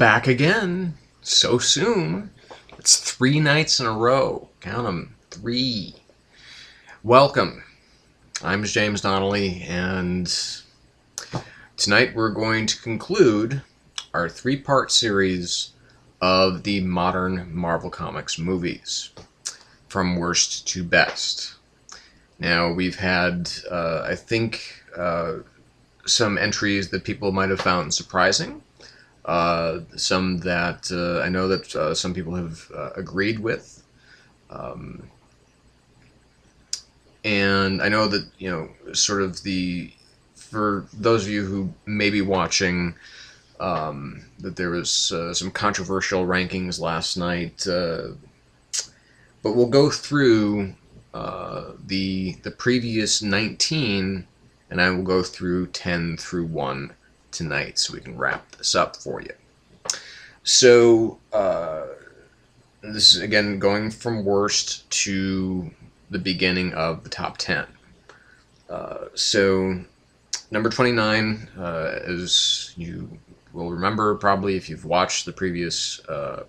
Back again. So soon. It's 3 nights in a row. Count them. 3. Welcome. I'm James Donnelly, and tonight we're going to conclude our 3-part series of the modern Marvel Comics movies, from worst to best. Now, we've had, I think, some entries that people might have found surprising. Some that I know that some people have agreed with. And I know that, sort of for those of you who may be watching, that there was some controversial rankings last night. But we'll go through the previous 19, and I will go through 10 through 1 tonight, so we can wrap this up for you. So this is again going from worst to the beginning of the top 10. So number 29, as you will remember probably if you've watched the previous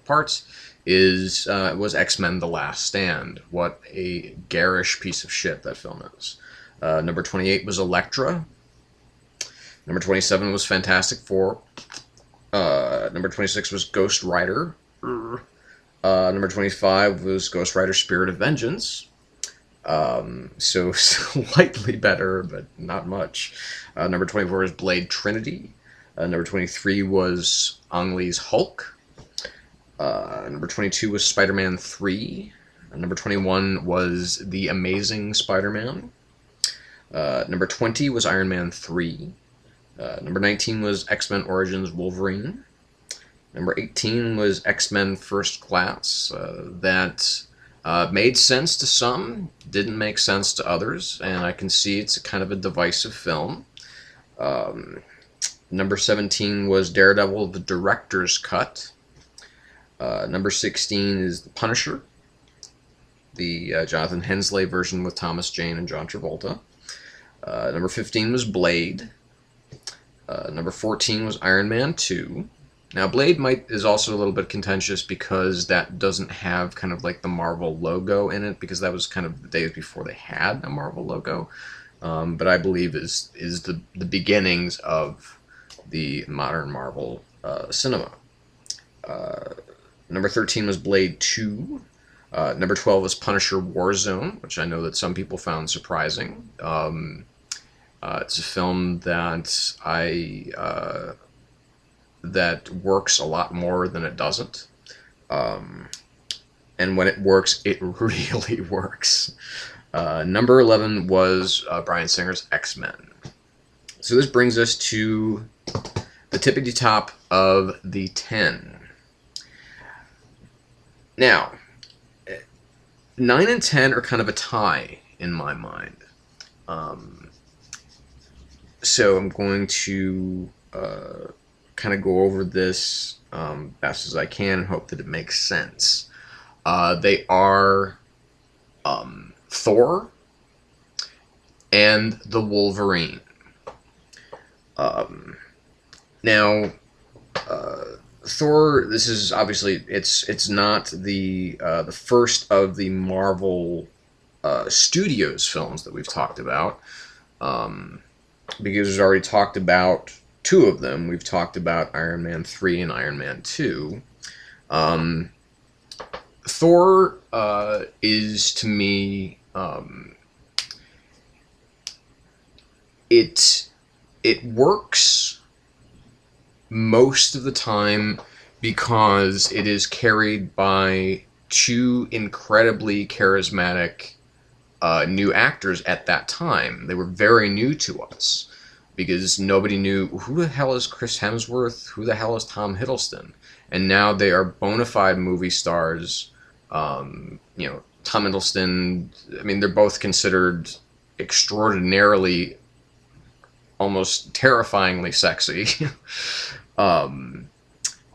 parts, was X-Men: The Last Stand. What a garish piece of shit that film is. Number 28 was Elektra. Number 27 was Fantastic Four. Number 26 was Ghost Rider. Number 25 was Ghost Rider: Spirit of Vengeance. So slightly better, but not much. Number 24 was Blade Trinity. Number 23 was Ang Lee's Hulk. Number 22 was Spider-Man 3. Number 21 was The Amazing Spider-Man. Number 20 was Iron Man 3. Number 19 was X-Men Origins Wolverine. Number 18 was X-Men First Class. That made sense to some, didn't make sense to others, and I can see it's a kind of a divisive film. Number 17 was Daredevil, the Director's Cut. Number 16 is The Punisher, the Jonathan Hensleigh version with Thomas Jane and John Travolta. Number 15 was Blade. Number 14 was Iron Man 2. Now, Blade is also a little bit contentious because that doesn't have kind of like the Marvel logo in it, because that was kind of the days before they had a Marvel logo. But I believe is the beginnings of the modern Marvel cinema. Number 13 was Blade 2. Number 12 was Punisher Warzone, which I know that some people found surprising. It's a film that that works a lot more than it doesn't. And when it works, it really works. Number 11 was Bryan Singer's X-Men. So this brings us to the tippity top of the 10. Now, 9 and 10 are kind of a tie in my mind. So I'm going to kind of go over this best as I can and hope that it makes sense. They are Thor and the Wolverine. Now, Thor. This is obviously it's not the first of the Marvel Studios films that we've talked about, because we've already talked about 2 of them. We've talked about Iron Man 3 and Iron Man 2. Thor is, to me, it works most of the time because it is carried by 2 incredibly charismatic new actors at that time. They were very new to us, because nobody knew who the hell is Chris Hemsworth, who the hell is Tom Hiddleston, and now they are bona fide movie stars. Tom Hiddleston, I mean, they're both considered extraordinarily, almost terrifyingly sexy.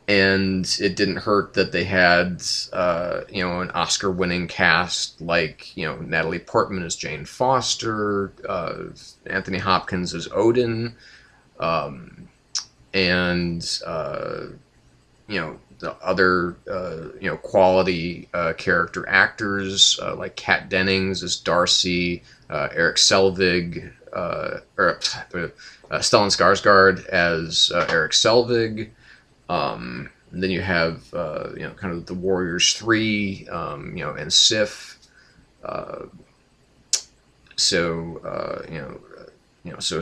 And it didn't hurt that they had, an Oscar-winning cast like, Natalie Portman as Jane Foster, Anthony Hopkins as Odin, and the other quality character actors like Kat Dennings as Darcy, Eric Selvig, or Stellan Skarsgård as Eric Selvig. And then you have kind of the Warriors 3, and Sif. Uh, so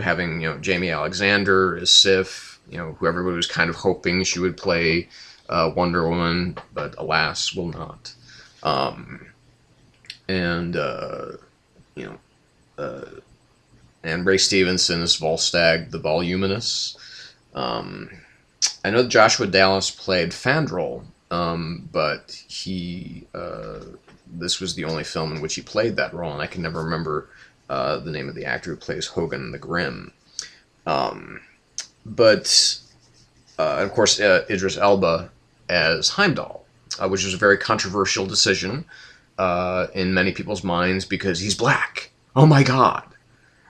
having Jamie Alexander as Sif, who everybody was kind of hoping she would play Wonder Woman, but alas, will not. Um, and you know, uh, and Ray Stevenson as Volstagg the Voluminous. Um, I know that Joshua Dallas played Fandral, but this was the only film in which he played that role, and I can never remember the name of the actor who plays Hogan the Grim. Um, but of course, Idris Elba as Heimdall, which was a very controversial decision in many people's minds because he's black. Oh my God!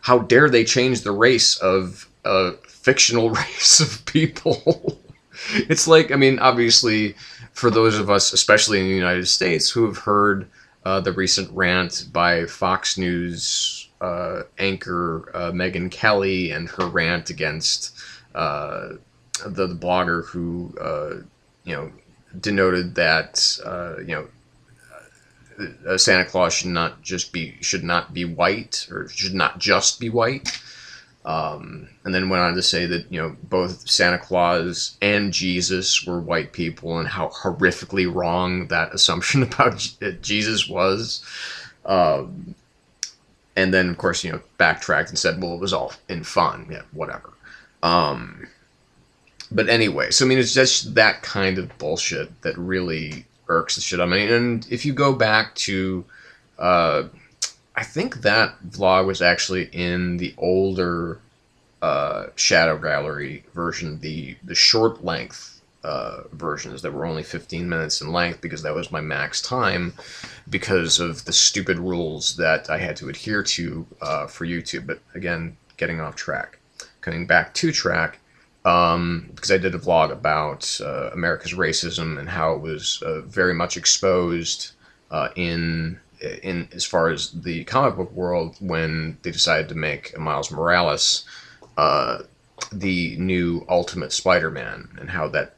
How dare they change the race of a fictional race of people? It's like, I mean, obviously, for those of us, especially in the United States, who have heard the recent rant by Fox News anchor Megyn Kelly and her rant against the blogger who, denoted that, Santa Claus should not be white, or should not just be white. And then went on to say that both Santa Claus and Jesus were white people, and how horrifically wrong that assumption about Jesus was. And then of course backtracked and said, well, it was all in fun. Yeah, whatever. But anyway, so I mean, it's just that kind of bullshit that really irks the shit out of me. And if you go back to, I think that vlog was actually in the older Shadow Gallery version, the short length versions that were only 15 minutes in length, because that was my max time because of the stupid rules that I had to adhere to for YouTube. But again, getting off track. Coming back to track, because I did a vlog about America's racism and how it was very much exposed in as far as the comic book world when they decided to make Miles Morales the new Ultimate Spider-Man, and how that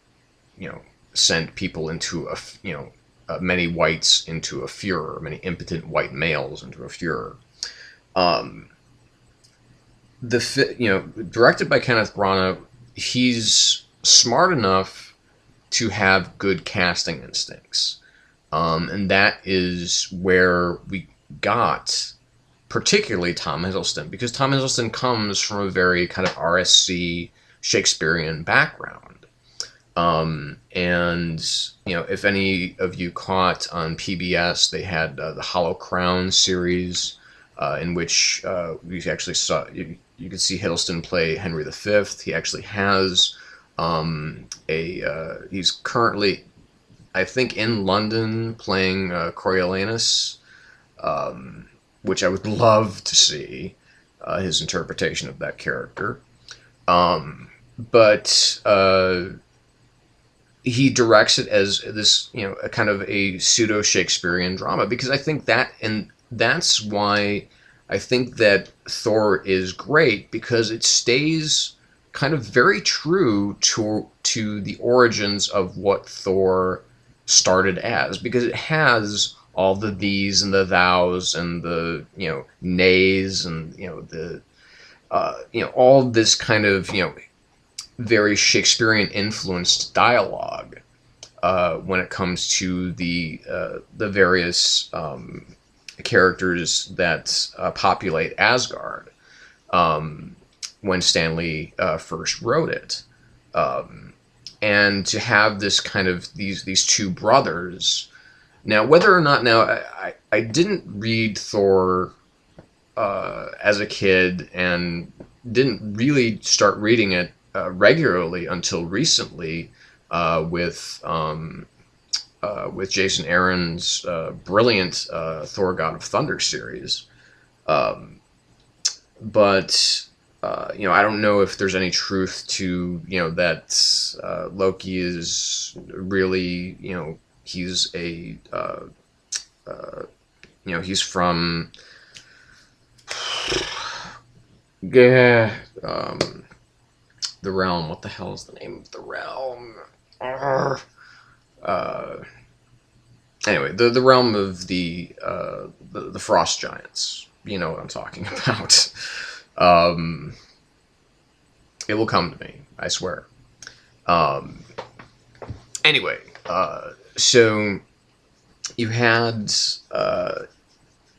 sent people into many whites into a furor, many impotent white males into a furor. Directed by Kenneth Branagh, he's smart enough to have good casting instincts. And that is where we got particularly Tom Hiddleston, because Tom Hiddleston comes from a very kind of RSC Shakespearean background. And if any of you caught on PBS, they had the Hollow Crown series, in which we actually saw, you could see Hiddleston play Henry V. He actually has he's currently, I think, in London playing Coriolanus, which I would love to see his interpretation of that character. But he directs it as this, a kind of a pseudo Shakespearean drama, because I think that, and that's why I think that Thor is great, because it stays kind of very true to the origins of what Thor started as, because it has all the these and the thous and the nays and the all this kind of very Shakespearean influenced dialogue when it comes to the various characters that populate Asgard when Stanley first wrote it. And to have this kind of these two brothers. Now, whether or not, I didn't read Thor as a kid, and didn't really start reading it regularly until recently with Jason Aaron's brilliant Thor: God of Thunder series. But I don't know if there's any truth to, that Loki is really, he's a, he's from, yeah, the realm. What the hell is the name of the realm? Arrgh. Uh, anyway, the realm of the frost giants. You know what I'm talking about. Um, it will come to me, I swear. Um, anyway, so you had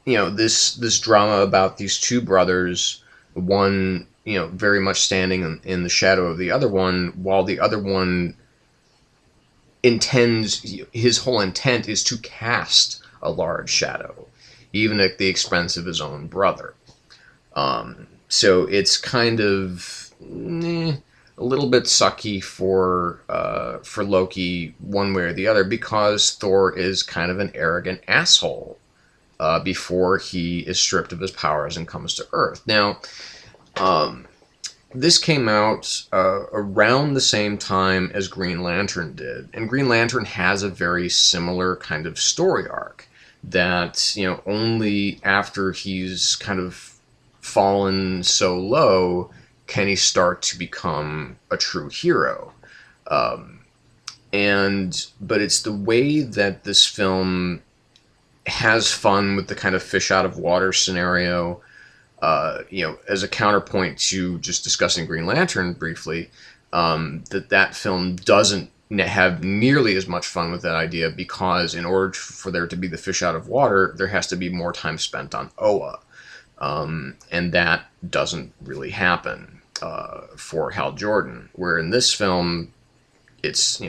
this drama about these two brothers, one very much standing in the shadow of the other one, while the other one his whole intent is to cast a large shadow, even at the expense of his own brother. So it's kind of a little bit sucky for Loki one way or the other, because Thor is kind of an arrogant asshole before he is stripped of his powers and comes to Earth. Now, this came out around the same time as Green Lantern did, and Green Lantern has a very similar kind of story arc that, only after he's kind of fallen so low can he start to become a true hero. But it's the way that this film has fun with the kind of fish out of water scenario. As a counterpoint to just discussing Green Lantern briefly, that film doesn't have nearly as much fun with that idea, because in order for there to be the fish out of water, there has to be more time spent on Oa. And that doesn't really happen for Hal Jordan, where in this film, it's,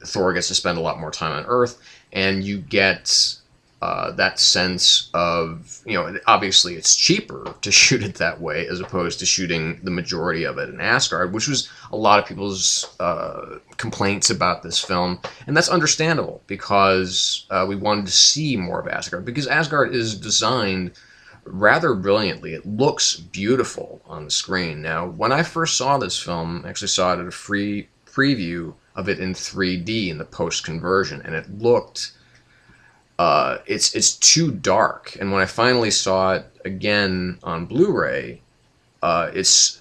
Thor gets to spend a lot more time on Earth, and you get that sense of, obviously it's cheaper to shoot it that way as opposed to shooting the majority of it in Asgard, which was a lot of people's complaints about this film. And that's understandable, because we wanted to see more of Asgard, because Asgard is designed rather brilliantly. It looks beautiful on the screen. Now, when I first saw this film, I actually saw it at a free preview of it in 3D in the post-conversion, and it looked... it's too dark. And when I finally saw it again on Blu-ray, it's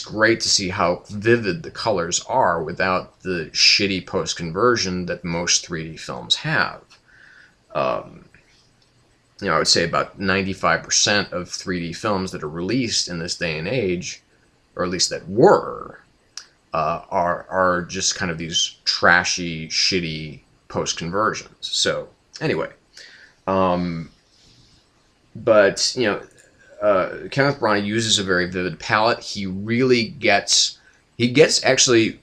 great to see how vivid the colors are without the shitty post-conversion that most 3D films have. I would say about 95% of 3D films that are released in this day and age, or at least that were, are just kind of these trashy, shitty post-conversions. So, anyway, Kenneth Branagh uses a very vivid palette. He gets actually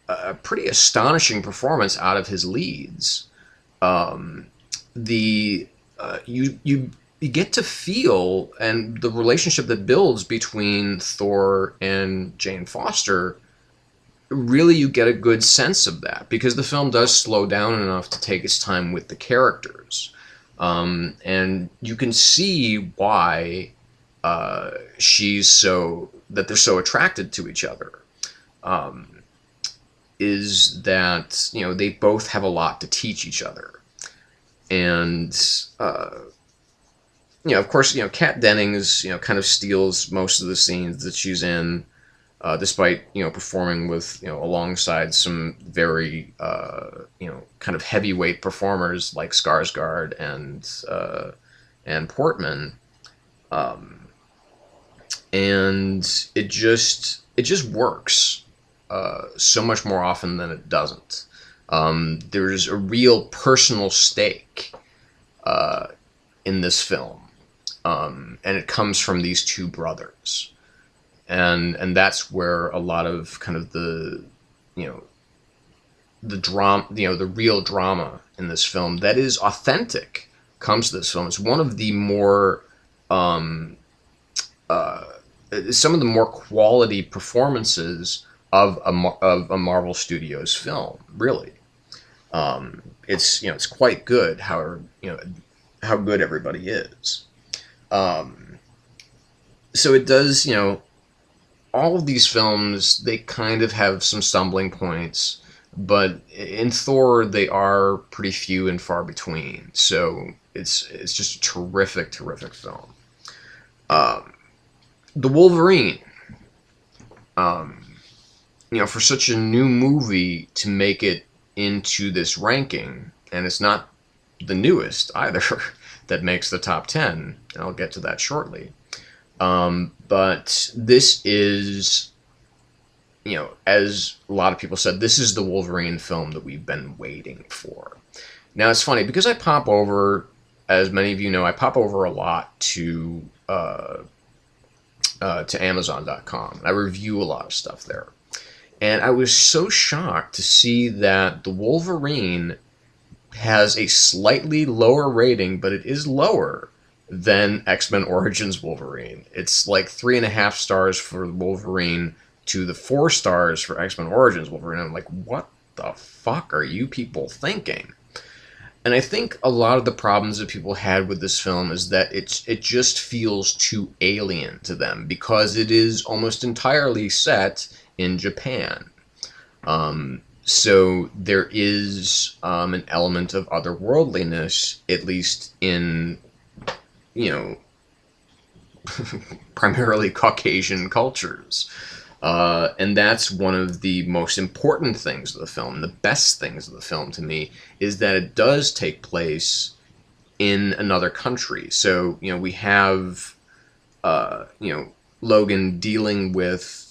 a pretty astonishing performance out of his leads. You get to feel, and the relationship that builds between Thor and Jane Foster, really you get a good sense of that, because the film does slow down enough to take its time with the characters. And you can see why that they're so attracted to each other. Is that, they both have a lot to teach each other. And, of course, Kat Dennings, kind of steals most of the scenes that she's in, despite, performing with, alongside some very, kind of heavyweight performers like Skarsgård and Portman. And it just works so much more often than it doesn't. There's a real personal stake in this film, and it comes from these two brothers, and that's where a lot of kind of the drama, the real drama in this film that is authentic comes to this film. It's one of the more some of the more quality performances of a Marvel Studios film, really. It's quite good how good everybody is. So it does all of these films, they kind of have some stumbling points, but in Thor, they are pretty few and far between. So it's just a terrific, terrific film. Um, the Wolverine, um, for such a new movie to make it into this ranking, and it's not the newest either that makes the top 10. And I'll get to that shortly. But this is, as a lot of people said, this is the Wolverine film that we've been waiting for. Now, it's funny because I pop over, as many of you know, I pop over a lot to Amazon.com. I review a lot of stuff there. And I was so shocked to see that the Wolverine has a slightly lower rating, but it is lower than X-Men Origins Wolverine. It's like 3.5 stars for Wolverine to the 4 stars for X-Men Origins Wolverine. I'm like, what the fuck are you people thinking? And I think a lot of the problems that people had with this film is that it just feels too alien to them because it is almost entirely set in Japan. So there is an element of otherworldliness, at least in, you know, primarily Caucasian cultures. And that's one of the most important things of the film, the best things of the film to me, is that it does take place in another country. So, we have, Logan dealing with,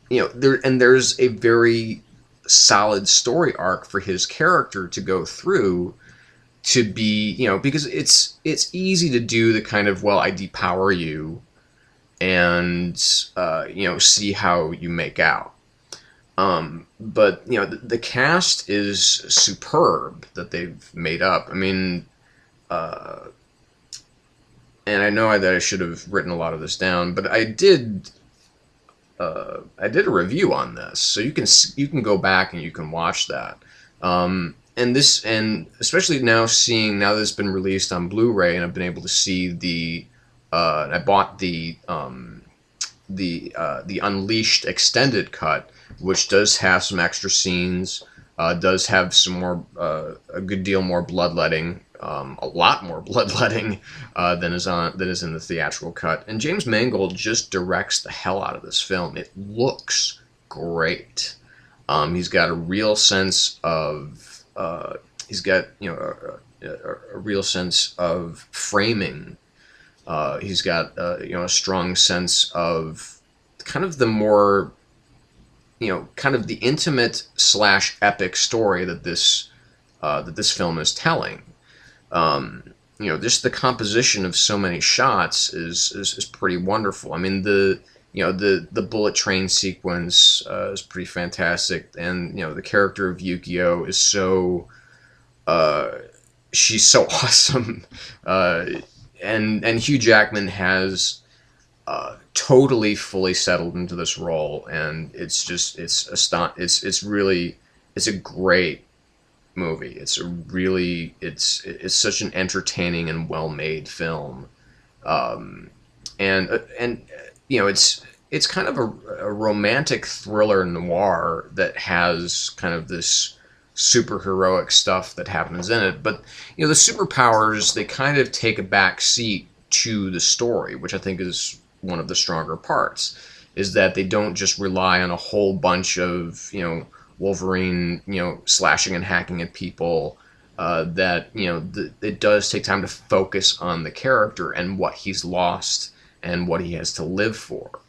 there's a very solid story arc for his character to go through to be, because it's easy to do the kind of, well, I depower you and see how you make out. But the cast is superb that they've made up. I mean, and I know that I should have written a lot of this down, but I did a review on this, so you can go back and you can watch that. And especially now that it's been released on Blu-ray, and I've been able to see the. I bought the Unleashed extended cut, which does have some extra scenes, does have some more, a good deal more bloodletting, a lot more bloodletting than is in the theatrical cut. And James Mangold just directs the hell out of this film. It looks great. He's got a real sense of a real sense of framing. He's got a strong sense of kind of the more, kind of the intimate / epic story that this film is telling. Just the composition of so many shots is pretty wonderful. I mean, the bullet train sequence is pretty fantastic, and the character of Yukio is so she's so awesome. And Hugh Jackman has totally fully settled into this role, and it's a great movie. It's such an entertaining and well made film, and it's kind of a romantic thriller noir that has kind of this superheroic stuff that happens in it, but the superpowers, they kind of take a back seat to the story, which I think is one of the stronger parts, is that they don't just rely on a whole bunch of Wolverine slashing and hacking at people. It does take time to focus on the character and what he's lost and what he has to live for.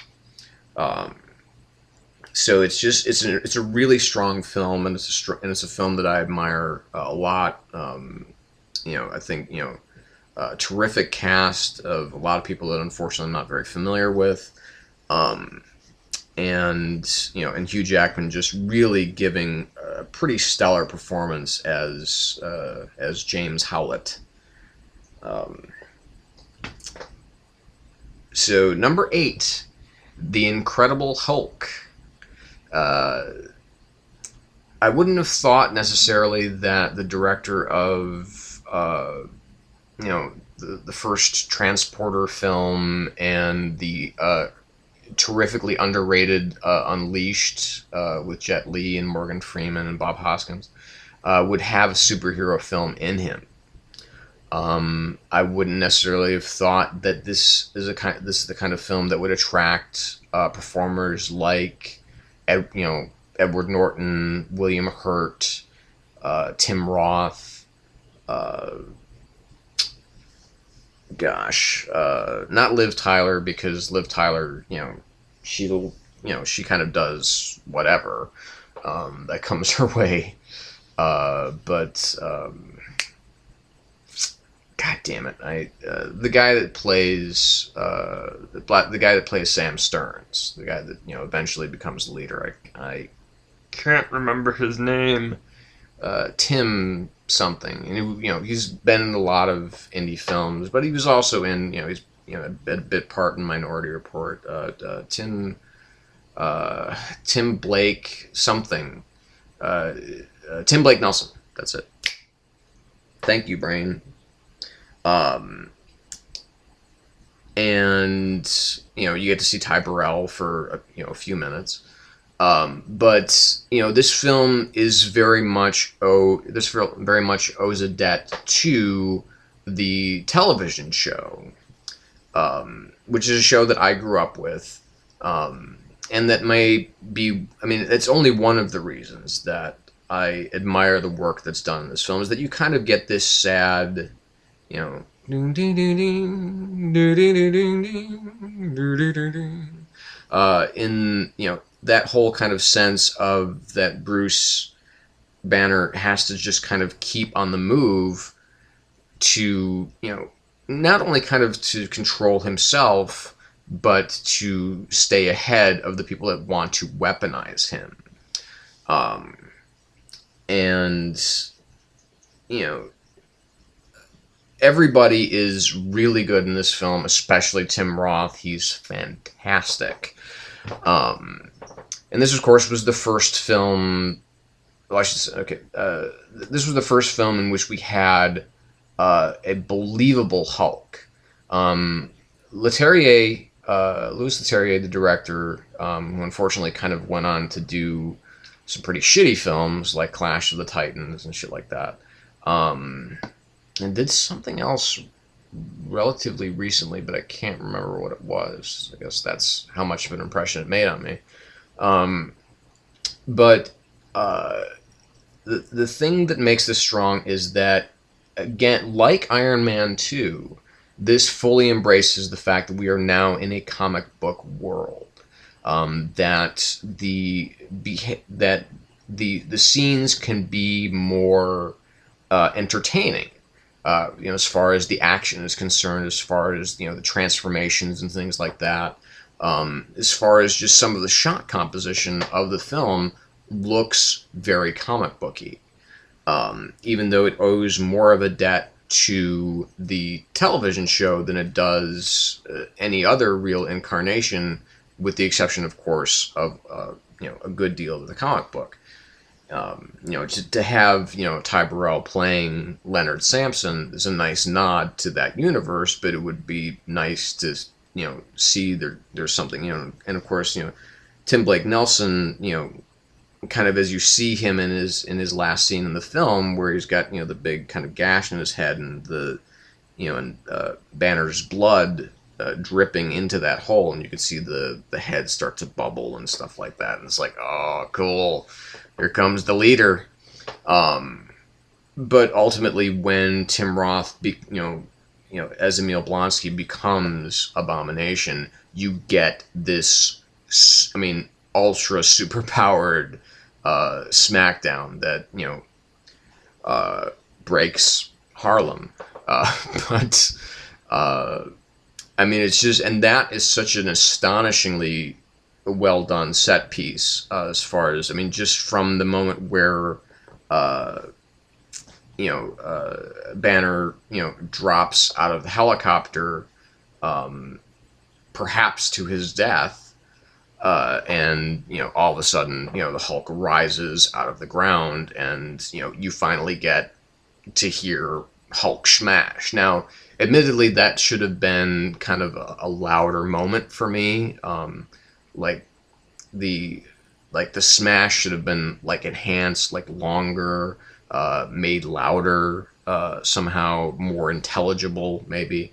So it's a really strong film, and it's a film that I admire a lot. I think a terrific cast of a lot of people that unfortunately I'm not very familiar with, and Hugh Jackman just really giving a pretty stellar performance as James Howlett. So number 8, The Incredible Hulk. I wouldn't have thought necessarily that the director of the first Transporter film and the terrifically underrated Unleashed with Jet Li and Morgan Freeman and Bob Hoskins would have a superhero film in him. I wouldn't necessarily have thought that this is the kind of film that would attract performers like Edward Norton, William Hurt, Tim Roth. Not Liv Tyler, because Liv Tyler, she kind of does whatever that comes her way. But God damn it! The guy that plays Sam Stearns, the guy that eventually becomes the leader. I can't remember his name. Tim something, and he's been in a lot of indie films, but he was also in he's a bit part in Minority Report. Tim Blake something. Tim Blake Nelson. That's it. Thank you, brain. And you get to see Ty Burrell for a few minutes. But this film is very much owes a debt to the television show, which is a show that I grew up with, and that may be. I mean, it's only one of the reasons that I admire the work that's done in this film, is that you kind of get this sad, in that whole kind of sense of that Bruce Banner has to just kind of keep on the move to, not only kind of to control himself, but to stay ahead of the people that want to weaponize him. Everybody is really good in this film, especially Tim Roth. He's fantastic. And this, of course, was the first film. Well, I should say, okay. This was the first film in which we had a believable Hulk. Louis Leterrier, the director, who unfortunately kind of went on to do some pretty shitty films like Clash of the Titans and shit like that, and did something else relatively recently, but I can't remember what it was. I guess that's how much of an impression it made on me. But the thing that makes this strong is that, again, like Iron Man 2, this fully embraces the fact that we are now in a comic book world. That the scenes can be more entertaining. As far as the action is concerned, as far as the transformations and things like that, as far as just some of the shot composition of the film looks very comic booky, even though it owes more of a debt to the television show than it does any other real incarnation, with the exception, of course, of a good deal of the comic book. Just to have Ty Burrell playing Leonard Samson is a nice nod to that universe, but it would be nice to see there's something, and of course Tim Blake Nelson, kind of as you see him in his last scene in the film, where he's got the big kind of gash in his head, and Banner's blood dripping into that hole, and you could see the head start to bubble and stuff like that, and it's like, oh, cool. Here comes the leader. But ultimately, when Tim Roth, as Emil Blonsky becomes Abomination, you get this, ultra superpowered smackdown that breaks Harlem. It's just, and that is such an astonishingly well done set piece, as far as just from the moment where Banner drops out of the helicopter, perhaps to his death, and all of a sudden the Hulk rises out of the ground, and you finally get to hear Hulk smash. Now, admittedly, that should have been kind of a louder moment for me. like the the smash should have been like enhanced, like longer, made louder, somehow more intelligible, maybe.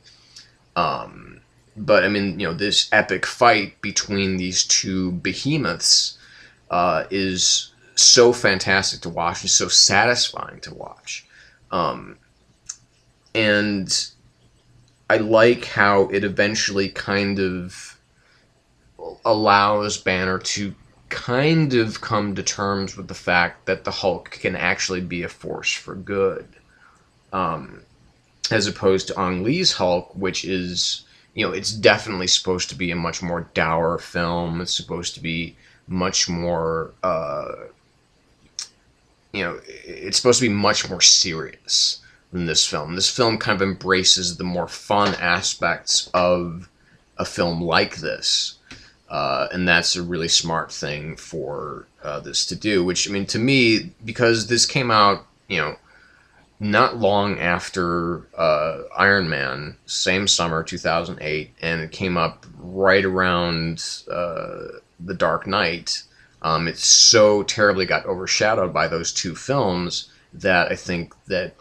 But I mean, this epic fight between these two behemoths is so fantastic to watch and so satisfying to watch. Um, and I like how it eventually kind of allows Banner to kind of come to terms with the fact that the Hulk can actually be a force for good, um, as opposed to Ang Lee's Hulk, which is, it's definitely supposed to be a much more dour film. It's supposed to be much more, it's supposed to be much more serious than this film. This film kind of embraces the more fun aspects of a film like this. And that's a really smart thing for this to do, which, I mean, to me, because this came out, not long after Iron Man, same summer, 2008, and it came up right around The Dark Knight. It so terribly got overshadowed by those two films that I think that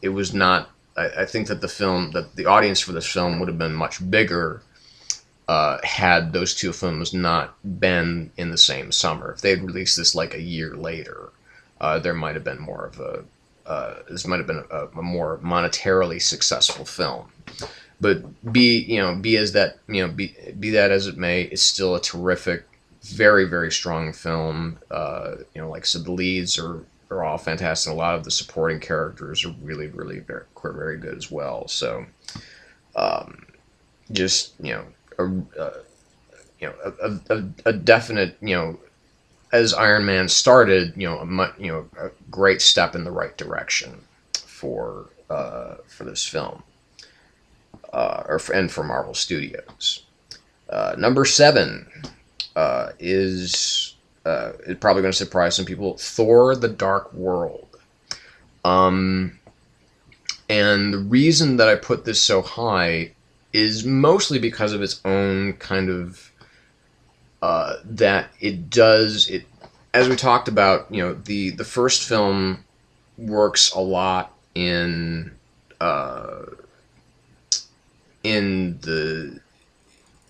it was not. I think that the audience for this film would have been much bigger had those two films not been in the same summer. If they had released this like a year later, there might have been more of a this might have been a more monetarily successful film. But be as that be that as it may, it's still a terrific, very very strong film. Like I said, the leads are all fantastic. A lot of the supporting characters are really really very very good as well. So just a, a definite as Iron Man started, a great step in the right direction for this film, and for Marvel Studios. Number 7 is probably going to surprise some people. Thor: The Dark World. And the reason that I put this so high is mostly because of its own kind of that it does it, as we talked about. The first film works a lot in the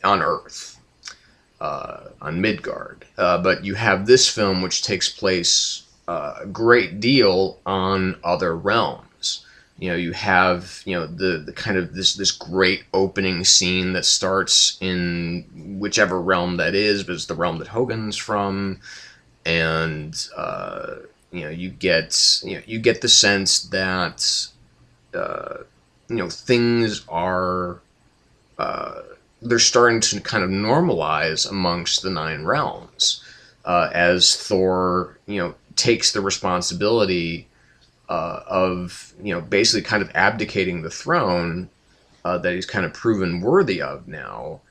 on Earth, on Midgard, but you have this film which takes place a great deal on other realms. You have the kind of this great opening scene that starts in whichever realm that is, but it's the realm that Hogun's from, and you get the sense that things are they're starting to kind of normalize amongst the 9 realms, as Thor takes the responsibility of basically kind of abdicating the throne that he's kind of proven worthy of now,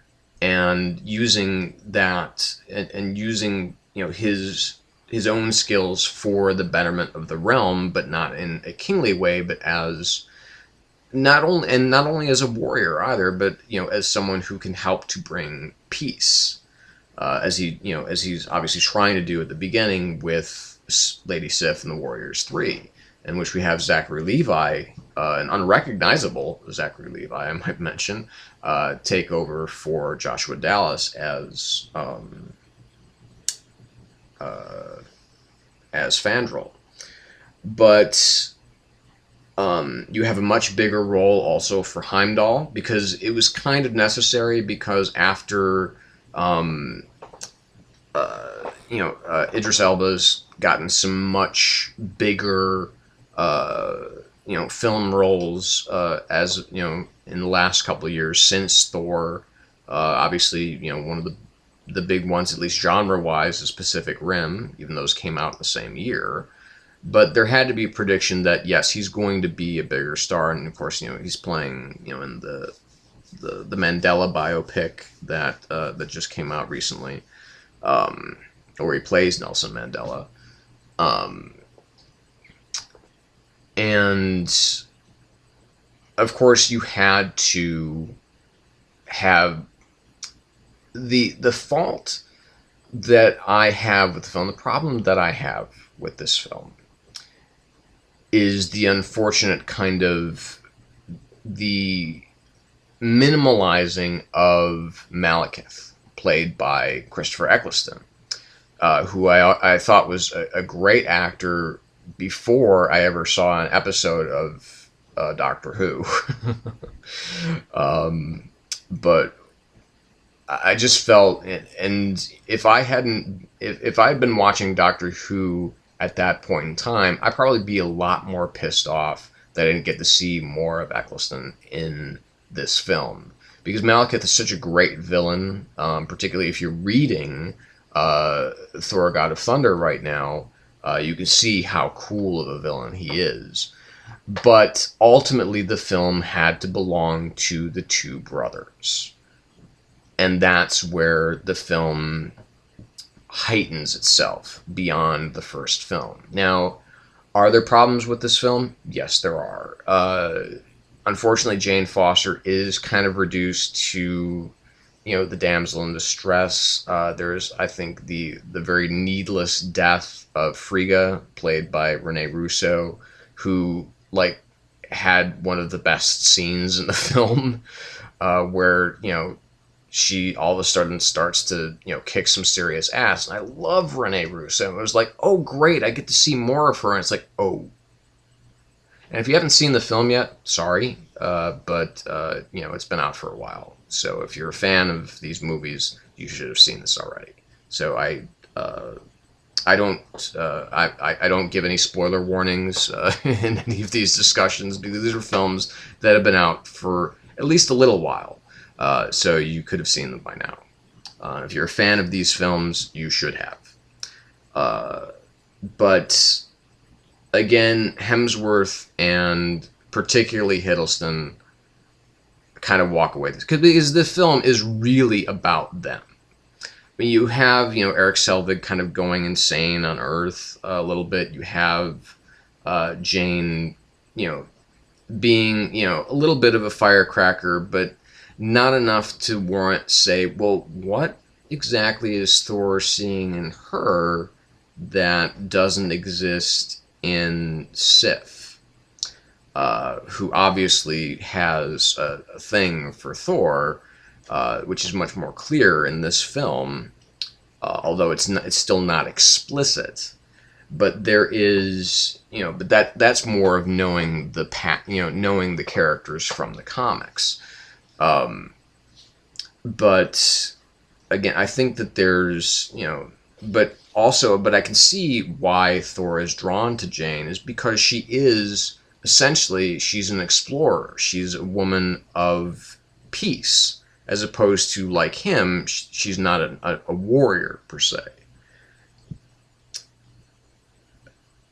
and using that and using his own skills for the betterment of the realm, but not in a kingly way, but as not only as a warrior either, but as someone who can help to bring peace, as he's obviously trying to do at the beginning with Lady Sif and the Warriors 3, in which we have Zachary Levi, an unrecognizable Zachary Levi, I might mention, take over for Joshua Dallas as Fandral. But you have a much bigger role also for Heimdall, because it was kind of necessary, because after Idris Elba's gotten some much bigger film roles, as in the last couple of years since Thor. Obviously, one of the big ones, at least genre-wise, is Pacific Rim, even those came out in the same year. But there had to be a prediction that, yes, he's going to be a bigger star, and of course, he's playing, in the Mandela biopic that just came out recently, where he plays Nelson Mandela, and of course, you had to have the fault that I have with the film, the problem that I have with this film, is the unfortunate kind of the minimalizing of Malekith, played by Christopher Eccleston, who I thought was a great actor before I ever saw an episode of Doctor Who. But I just felt, and if I hadn't, if I had been watching Doctor Who at that point in time, I'd probably be a lot more pissed off that I didn't get to see more of Eccleston in this film. Because Malekith is such a great villain, particularly if you're reading Thor: God of Thunder right now, you can see how cool of a villain he is. But ultimately, the film had to belong to the two brothers. And that's where the film heightens itself beyond the first film. Now, are there problems with this film? Yes, there are. Unfortunately, Jane Foster is kind of reduced to, the damsel in distress. There's, I think, the very needless death of Frigga, played by Rene Russo, who, had one of the best scenes in the film, where, she all of a sudden starts to, kick some serious ass. And I love Rene Russo. It was like, oh, great, I get to see more of her. And it's like, oh. And if you haven't seen the film yet, sorry, but it's been out for a while. So if you're a fan of these movies, you should have seen this already. So I don't give any spoiler warnings in any of these discussions, because these are films that have been out for at least a little while. So you could have seen them by now. If you're a fan of these films, you should have. But again, Hemsworth and particularly Hiddleston kind of walk away because the film is really about them. I mean, you have Eric Selvig kind of going insane on Earth a little bit. You have Jane, being a little bit of a firecracker, but not enough to warrant say, well, what exactly is Thor seeing in her that doesn't exist in Sif, who obviously has a thing for Thor, which is much more clear in this film, although it's still not explicit. But there is, but that's more of knowing knowing the characters from the comics. But again, I think that there's, but I can see why Thor is drawn to Jane is because she's an explorer. She's a woman of peace, as opposed to, like him, she's not a warrior per se.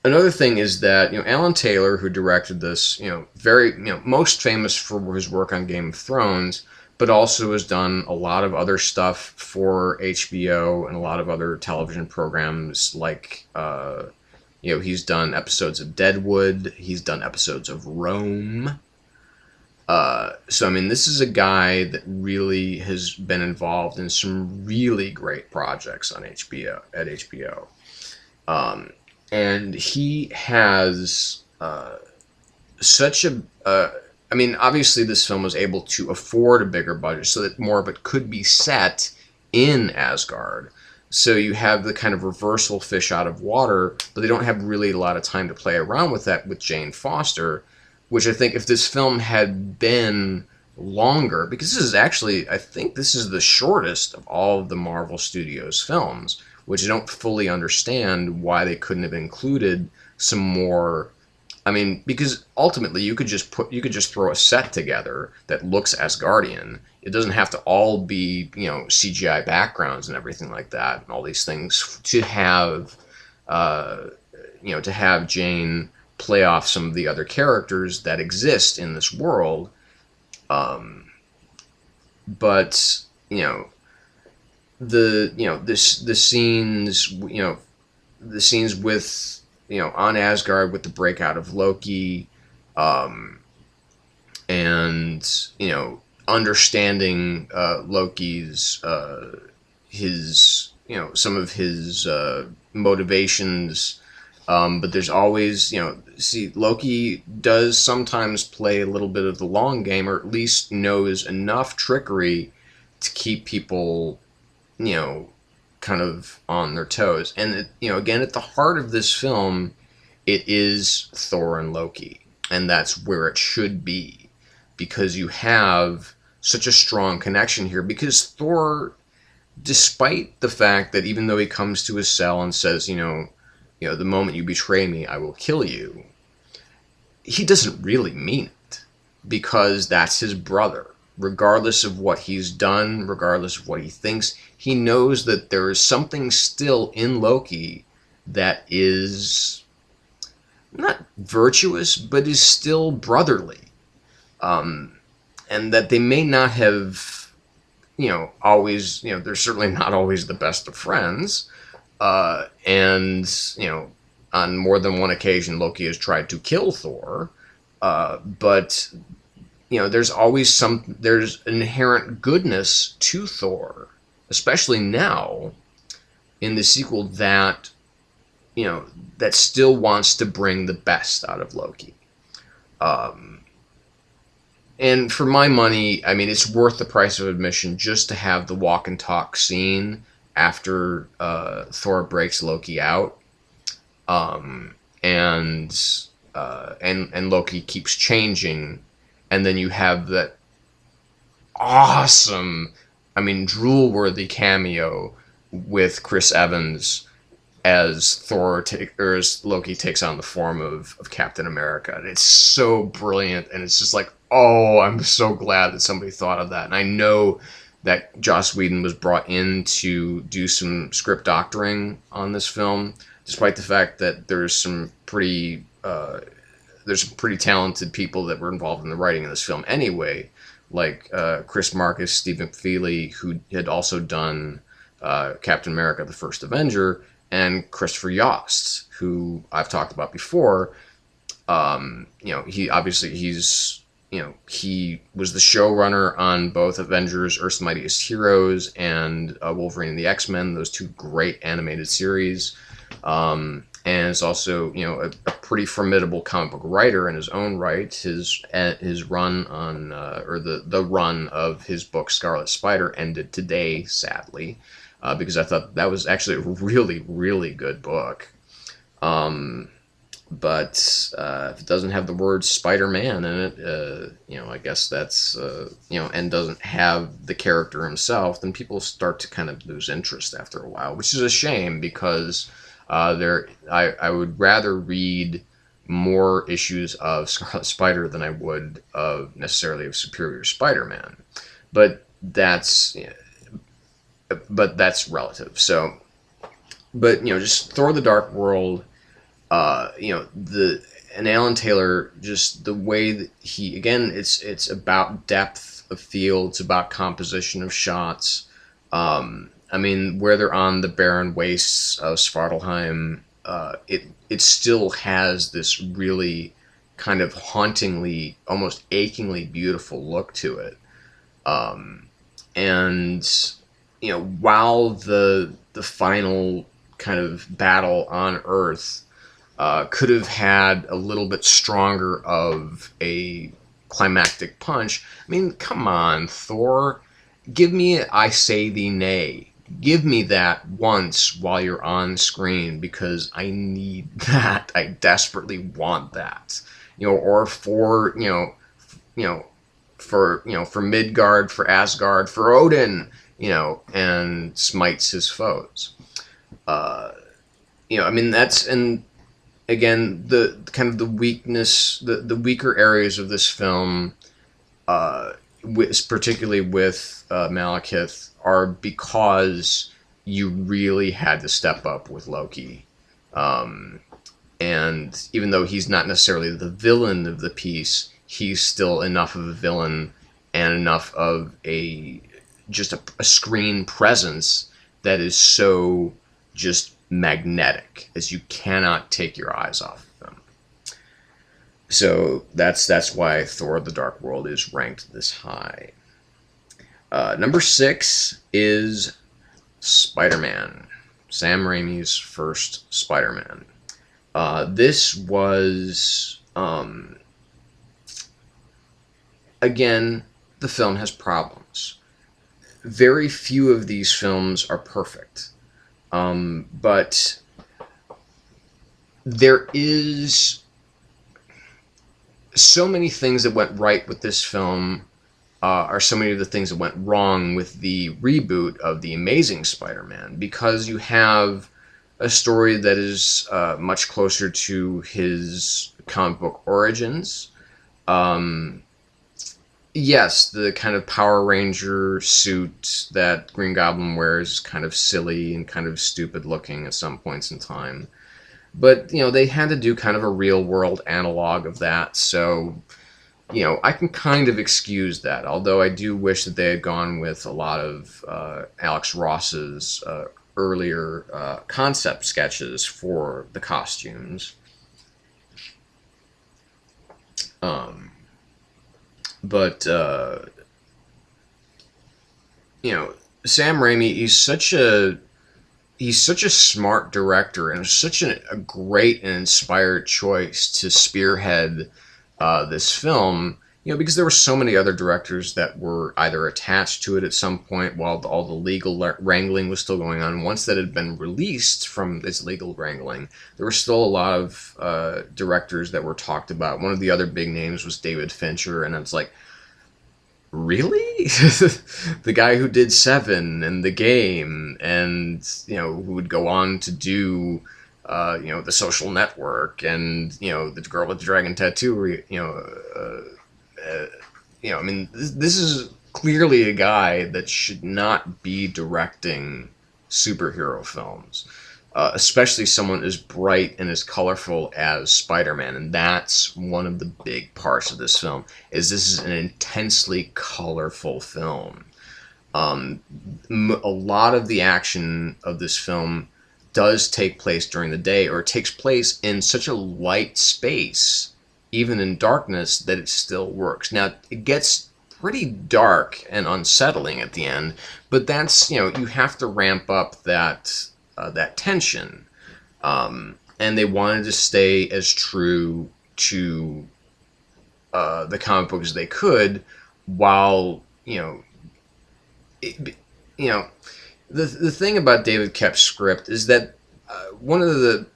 Another thing is that, Alan Taylor, who directed this, very, most famous for his work on Game of Thrones, but also has done a lot of other stuff for HBO and a lot of other television programs, like, he's done episodes of Deadwood, he's done episodes of Rome. So, I mean, this is a guy that really has been involved in some really great projects on HBO, at HBO. And he has such a... I mean, obviously this film was able to afford a bigger budget so that more of it could be set in Asgard. So you have the kind of reversal fish out of water, but they don't have really a lot of time to play around with that with Jane Foster, which I think if this film had been longer, because this is actually, I think this is the shortest of all of the Marvel Studios films, which I don't fully understand why they couldn't have included some more. I mean, because ultimately you could just throw a set together that looks Asgardian. It doesn't have to all be, CGI backgrounds and everything like that, and all these things to have, to have Jane play off some of the other characters that exist in this world. But the scenes with on Asgard with the breakout of Loki, and understanding Loki's his some of his motivations, but there's always see, Loki does sometimes play a little bit of the long game, or at least knows enough trickery to keep people kind of on their toes. And again, at the heart of this film, it is Thor and Loki, and that's where it should be, because you have such a strong connection here. Because Thor, despite the fact that even though he comes to his cell and says, the moment you betray me, I will kill you, he doesn't really mean it, because that's his brother. Regardless of what he's done, regardless of what he thinks, he knows that there is something still in Loki that is not virtuous, but is still brotherly. And that they may not have, always, they're certainly not always the best of friends. And, on more than one occasion, Loki has tried to kill Thor. But there's always there's inherent goodness to Thor, especially now in the sequel, that, that still wants to bring the best out of Loki. And for my money, I mean, it's worth the price of admission just to have the walk and talk scene after Thor breaks Loki out. And Loki keeps changing. And then you have that awesome, I mean, drool-worthy cameo with Chris Evans as as Loki takes on the form of Captain America. And it's so brilliant, and it's just like, oh, I'm so glad that somebody thought of that. And I know that Joss Whedon was brought in to do some script doctoring on this film, despite the fact that there's some pretty talented people that were involved in the writing of this film anyway, like Chris Marcus, Steve McFeely, who had also done Captain America: The First Avenger, and Christopher Yost, who I've talked about before. He was the showrunner on both Avengers: Earth's Mightiest Heroes and Wolverine and the X-Men, those two great animated series. And is also, a pretty formidable comic book writer in his own right. His run on, or the run of his book Scarlet Spider ended today, sadly, because I thought that was actually a really, really good book. But if it doesn't have the word Spider-Man in it, I guess that's, and doesn't have the character himself, then people start to kind of lose interest after a while, which is a shame, because I would rather read more issues of Scarlet Spider than I would necessarily of Superior Spider-Man. But that's relative. So, but just Thor: The Dark World. And Alan Taylor, just the way that he, again, it's about depth of field, it's about composition of shots. I mean, where they're on the barren wastes of Svartalheim, it still has this really kind of hauntingly, almost achingly beautiful look to it. And while the final kind of battle on Earth could have had a little bit stronger of a climactic punch, I mean, come on, Thor, give me I say thee nay. Give me that once while you're on screen, because I need that. I desperately want that. Or for Midgard, for Asgard, for Odin, and smites his foes. I mean, that's, and again, the kind of the weakness, the weaker areas of this film, particularly with Malekith, are because you really had to step up with Loki. And even though he's not necessarily the villain of the piece, he's still enough of a villain and enough of a screen presence that is so just magnetic, as you cannot take your eyes off of them. So that's why Thor: The Dark World is ranked this high. Number 6 is Spider-Man. Sam Raimi's first Spider-Man. This was, again, the film has problems. Very few of these films are perfect. But there is so many things that went right with this film, are so many of the things that went wrong with the reboot of The Amazing Spider-Man, because you have a story that is much closer to his comic book origins. Um, yes, the kind of Power Ranger suit that Green Goblin wears is kind of silly and kind of stupid looking at some points in time. But, they had to do kind of a real world analog of that, so, I can kind of excuse that, although I do wish that they had gone with a lot of Alex Ross's earlier concept sketches for the costumes. Um, but, Sam Raimi, he's such a smart director and such a great and inspired choice to spearhead this film. Because there were so many other directors that were either attached to it at some point while all the legal wrangling was still going on. Once that had been released from its legal wrangling, there were still a lot of directors that were talked about. One of the other big names was David Fincher, and it's like, really? The guy who did Seven and The Game, and who would go on to do The Social Network, and The Girl with the Dragon Tattoo. I mean, this is clearly a guy that should not be directing superhero films, especially someone as bright and as colorful as Spider-Man. And that's one of the big parts of this film, is this is an intensely colorful film. A lot of the action of this film does take place during the day, or it takes place in such a light space, even in darkness, that it still works. Now, it gets pretty dark and unsettling at the end, but that's, you have to ramp up that tension. And they wanted to stay as true to the comic book as they could, while, it, you know, the thing about David Koepp's script is that one of the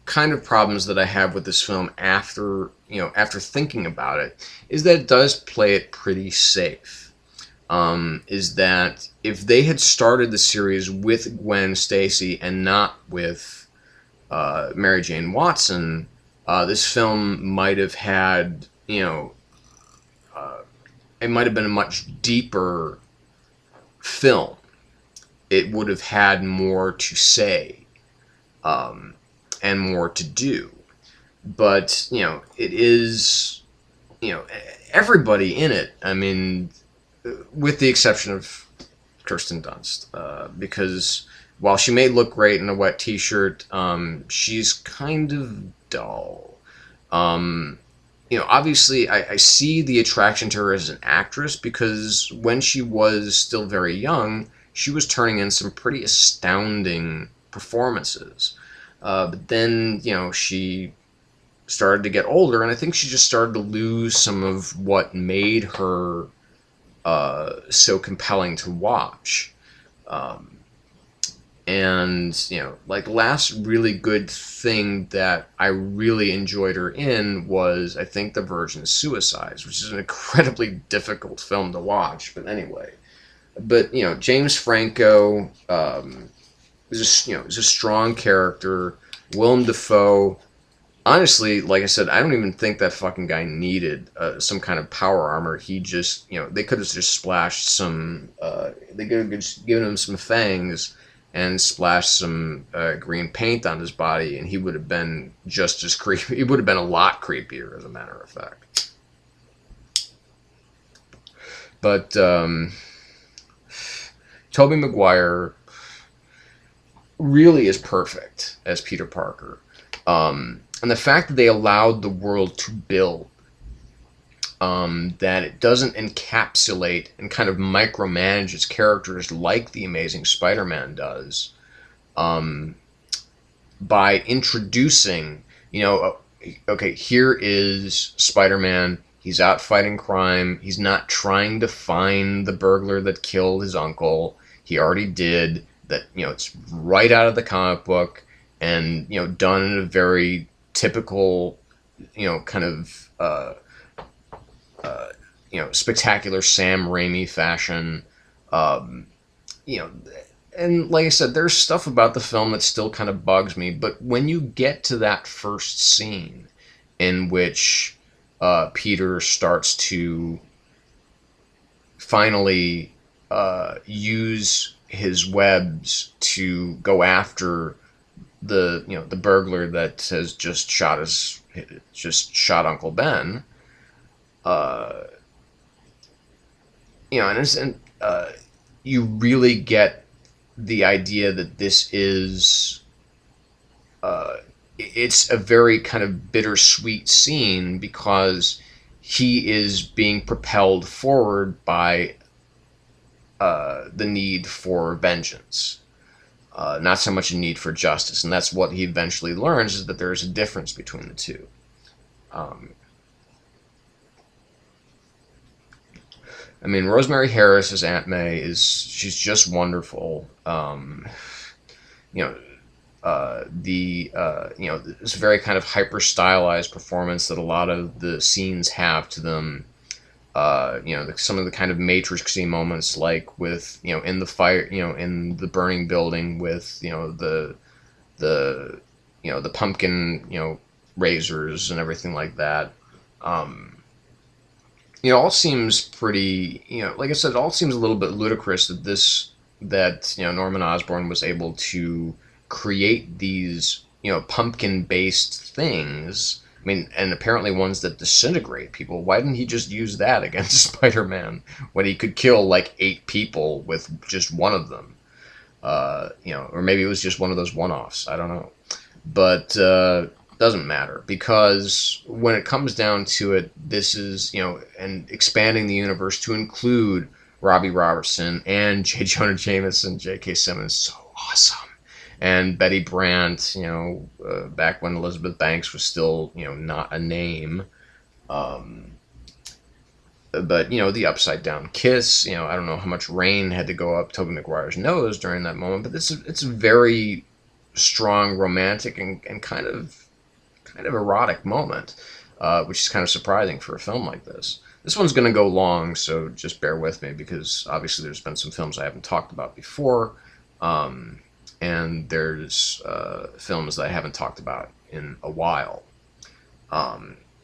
kind of problems that I have with this film after thinking about it is that it does play it pretty safe. Is that if they had started the series with Gwen Stacy and not with Mary Jane Watson, this film might have had, it might have been a much deeper film. It would have had more to say, and more to do. But, it is, everybody in it, I mean, with the exception of Kirsten Dunst, because while she may look great in a wet t-shirt, she's kind of dull. Obviously, I see the attraction to her as an actress, because when she was still very young, she was turning in some pretty astounding performances. But then, she started to get older, and I think she just started to lose some of what made her so compelling to watch. And, like, the last really good thing that I really enjoyed her in was, I think, The Virgin Suicides, which is an incredibly difficult film to watch, but anyway. But, James Franco is a strong character. Willem Dafoe, honestly, like I said, I don't even think that fucking guy needed some kind of power armor. He just, they could have just splashed some, they could have just given him some fangs and splashed some green paint on his body, and he would have been just as creepy. He would have been a lot creepier, as a matter of fact. But Tobey Maguire really is perfect as Peter Parker. And the fact that they allowed the world to build that it doesn't encapsulate and kind of micromanage its characters like The Amazing Spider-Man does, um, by introducing, okay, here is Spider-Man. He's out fighting crime. He's not trying to find the burglar that killed his uncle. He already did. That, it's right out of the comic book, and, done in a very typical, kind of, spectacular Sam Raimi fashion. Um, you know, and like I said, there's stuff about the film that still kind of bugs me, but when you get to that first scene in which Peter starts to finally use his webs to go after the burglar that has just shot Uncle Ben, uh, and you really get the idea that this is it's a very kind of bittersweet scene because he is being propelled forward by the need for vengeance, not so much a need for justice, and that's what he eventually learns, is that there is a difference between the two. Um, I mean, Rosemary Harris as Aunt May she's just wonderful. You know, this very kind of hyper stylized performance that a lot of the scenes have to them. Some of the kind of matrixy moments, like with, in the fire, in the burning building with, the the pumpkin, razors and everything like that. All seems pretty, like I said, it all seems a little bit ludicrous that Norman Osborn was able to create these, pumpkin-based things. I mean, and apparently ones that disintegrate people. Why didn't he just use that against Spider-Man when he could kill like 8 people with just one of them? Or maybe it was just one of those one-offs. I don't know. But doesn't matter, because when it comes down to it, this is, and expanding the universe to include Robbie Robertson and J. Jonah Jameson, J.K. Simmons, so awesome. And Betty Brant, back when Elizabeth Banks was still, not a name. But, the upside down kiss, I don't know how much rain had to go up Tobey Maguire's nose during that moment, but it's a very strong, romantic, and kind of erotic moment, which is kind of surprising for a film like this. This one's going to go long, so just bear with me, because obviously there's been some films I haven't talked about before. And there's films that I haven't talked about in a while.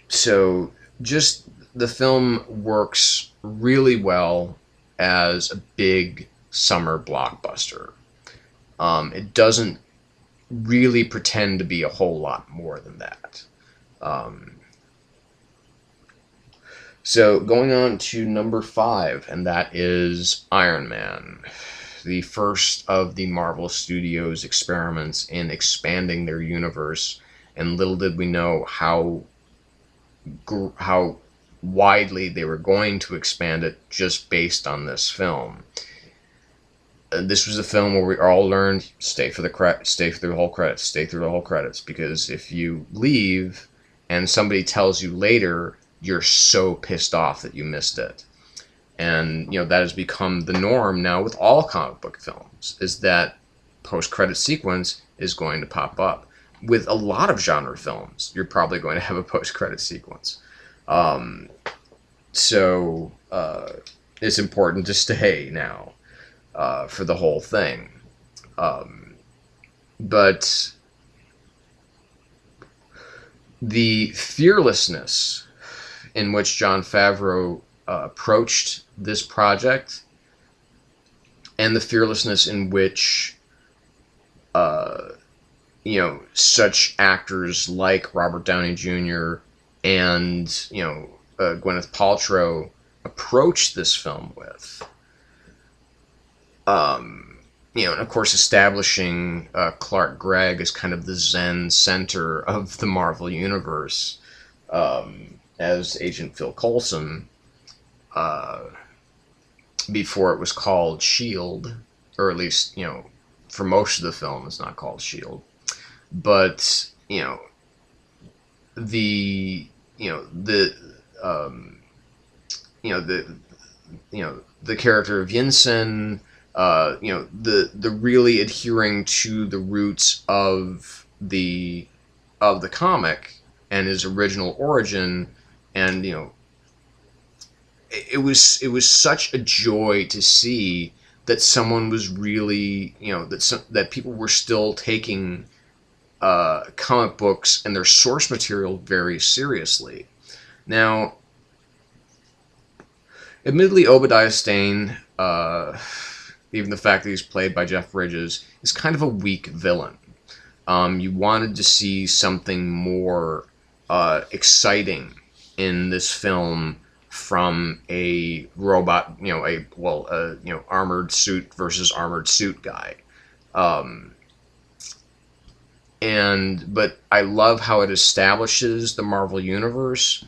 So just the film works really well as a big summer blockbuster. It doesn't really pretend to be a whole lot more than that. So going on to number 5, and that is Iron Man, the first of the Marvel Studios experiments in expanding their universe, and little did we know how widely they were going to expand it just based on this film. This was a film where we all learned, stay through the whole credits, because if you leave and somebody tells you later, you're so pissed off that you missed it. And, that has become the norm now with all comic book films, is that post-credit sequence is going to pop up. With a lot of genre films, you're probably going to have a post-credit sequence. So it's important to stay now for the whole thing. But the fearlessness in which Jon Favreau approached this project, and the fearlessness in which such actors like Robert Downey Jr. and Gwyneth Paltrow approached this film with, and of course establishing Clark Gregg as kind of the Zen center of the Marvel Universe. as Agent Phil Coulson, uh, before it was called Shield, or at least, for most of the film, it's not called Shield. But the you know the um, you know the the character of Yinsen, the really adhering to the roots of the comic and his original origin, and it was such a joy to see that someone was really that people were still taking comic books and their source material very seriously. Now, admittedly, Obadiah Stane, even the fact that he's played by Jeff Bridges, is kind of a weak villain. You wanted to see something more exciting in this film from a robot, armored suit versus armored suit guy. Um, but I love how it establishes the Marvel universe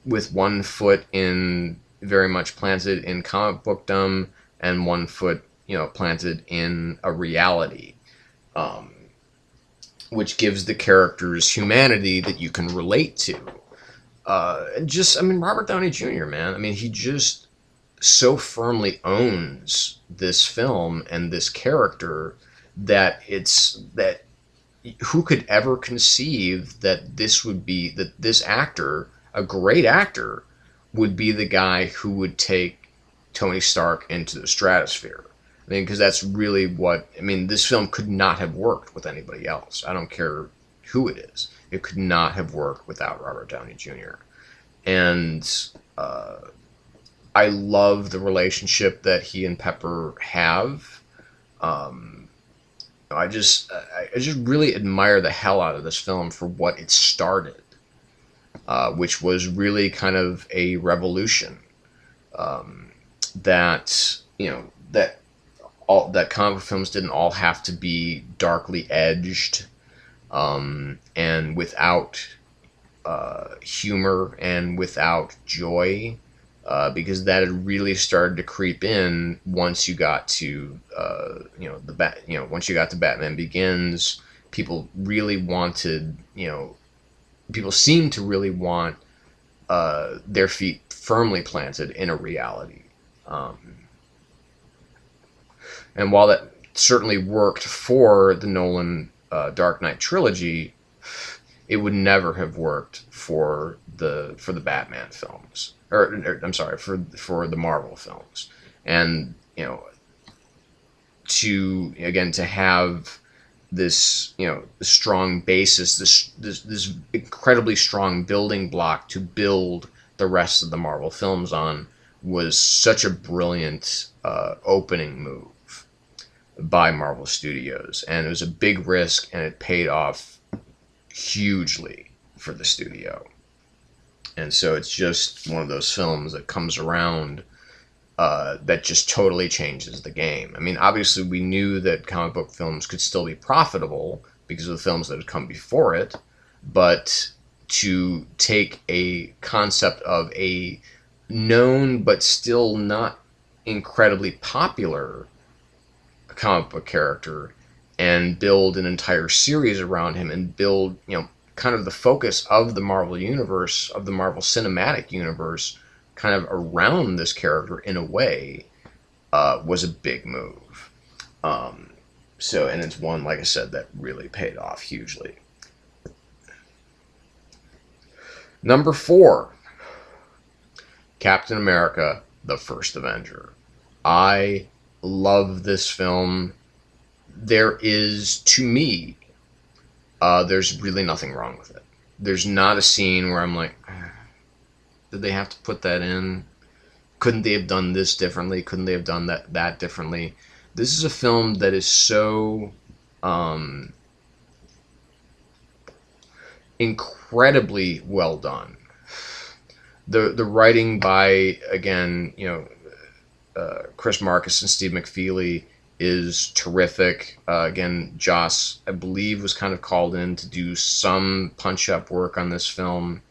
with one foot in very much planted in comic bookdom and one foot planted in a reality, um, which gives the characters humanity that you can relate to. Robert Downey Jr., man. I mean, he just so firmly owns this film and this character that who could ever conceive that this actor, a great actor, would be the guy who would take Tony Stark into the stratosphere. I mean, because that's really this film could not have worked with anybody else. I don't care who it is. It could not have worked without Robert Downey Jr. And I love the relationship that he and Pepper have. Um, I just really admire the hell out of this film for what it started, which was really kind of a revolution. Um, that that comic films didn't all have to be darkly edged, and without humor and without joy, because that had really started to creep in once you got to once you got to Batman Begins. People really wanted, people seemed to really want their feet firmly planted in a reality. Um, and while that certainly worked for the Nolan Dark Knight trilogy, it would never have worked for the Batman films, or I'm sorry, for the Marvel films. And to have this strong basis, this incredibly strong building block to build the rest of the Marvel films on, was such a brilliant opening move by Marvel Studios, and it was a big risk, and it paid off hugely for the studio. And so it's just one of those films that comes around, that just totally changes the game. I mean, obviously we knew that comic book films could still be profitable because of the films that had come before it, but to take a concept of a known but still not incredibly popular comic book character and build an entire series around him, and build kind of the focus of the Marvel universe, of the Marvel Cinematic Universe, kind of around this character in a way, was a big move. And it's one, like I said, that really paid off hugely. Number 4, Captain America: The First Avenger. I love this film. There is, to me, there's really nothing wrong with it. There's not a scene where I'm like, did they have to put that in? Couldn't they have done this differently? Couldn't they have done that differently? This is a film that is so incredibly well done. The writing by, again, Chris Marcus and Steve McFeely is terrific. Again, Joss, I believe, was kind of called in to do some punch-up work on this film.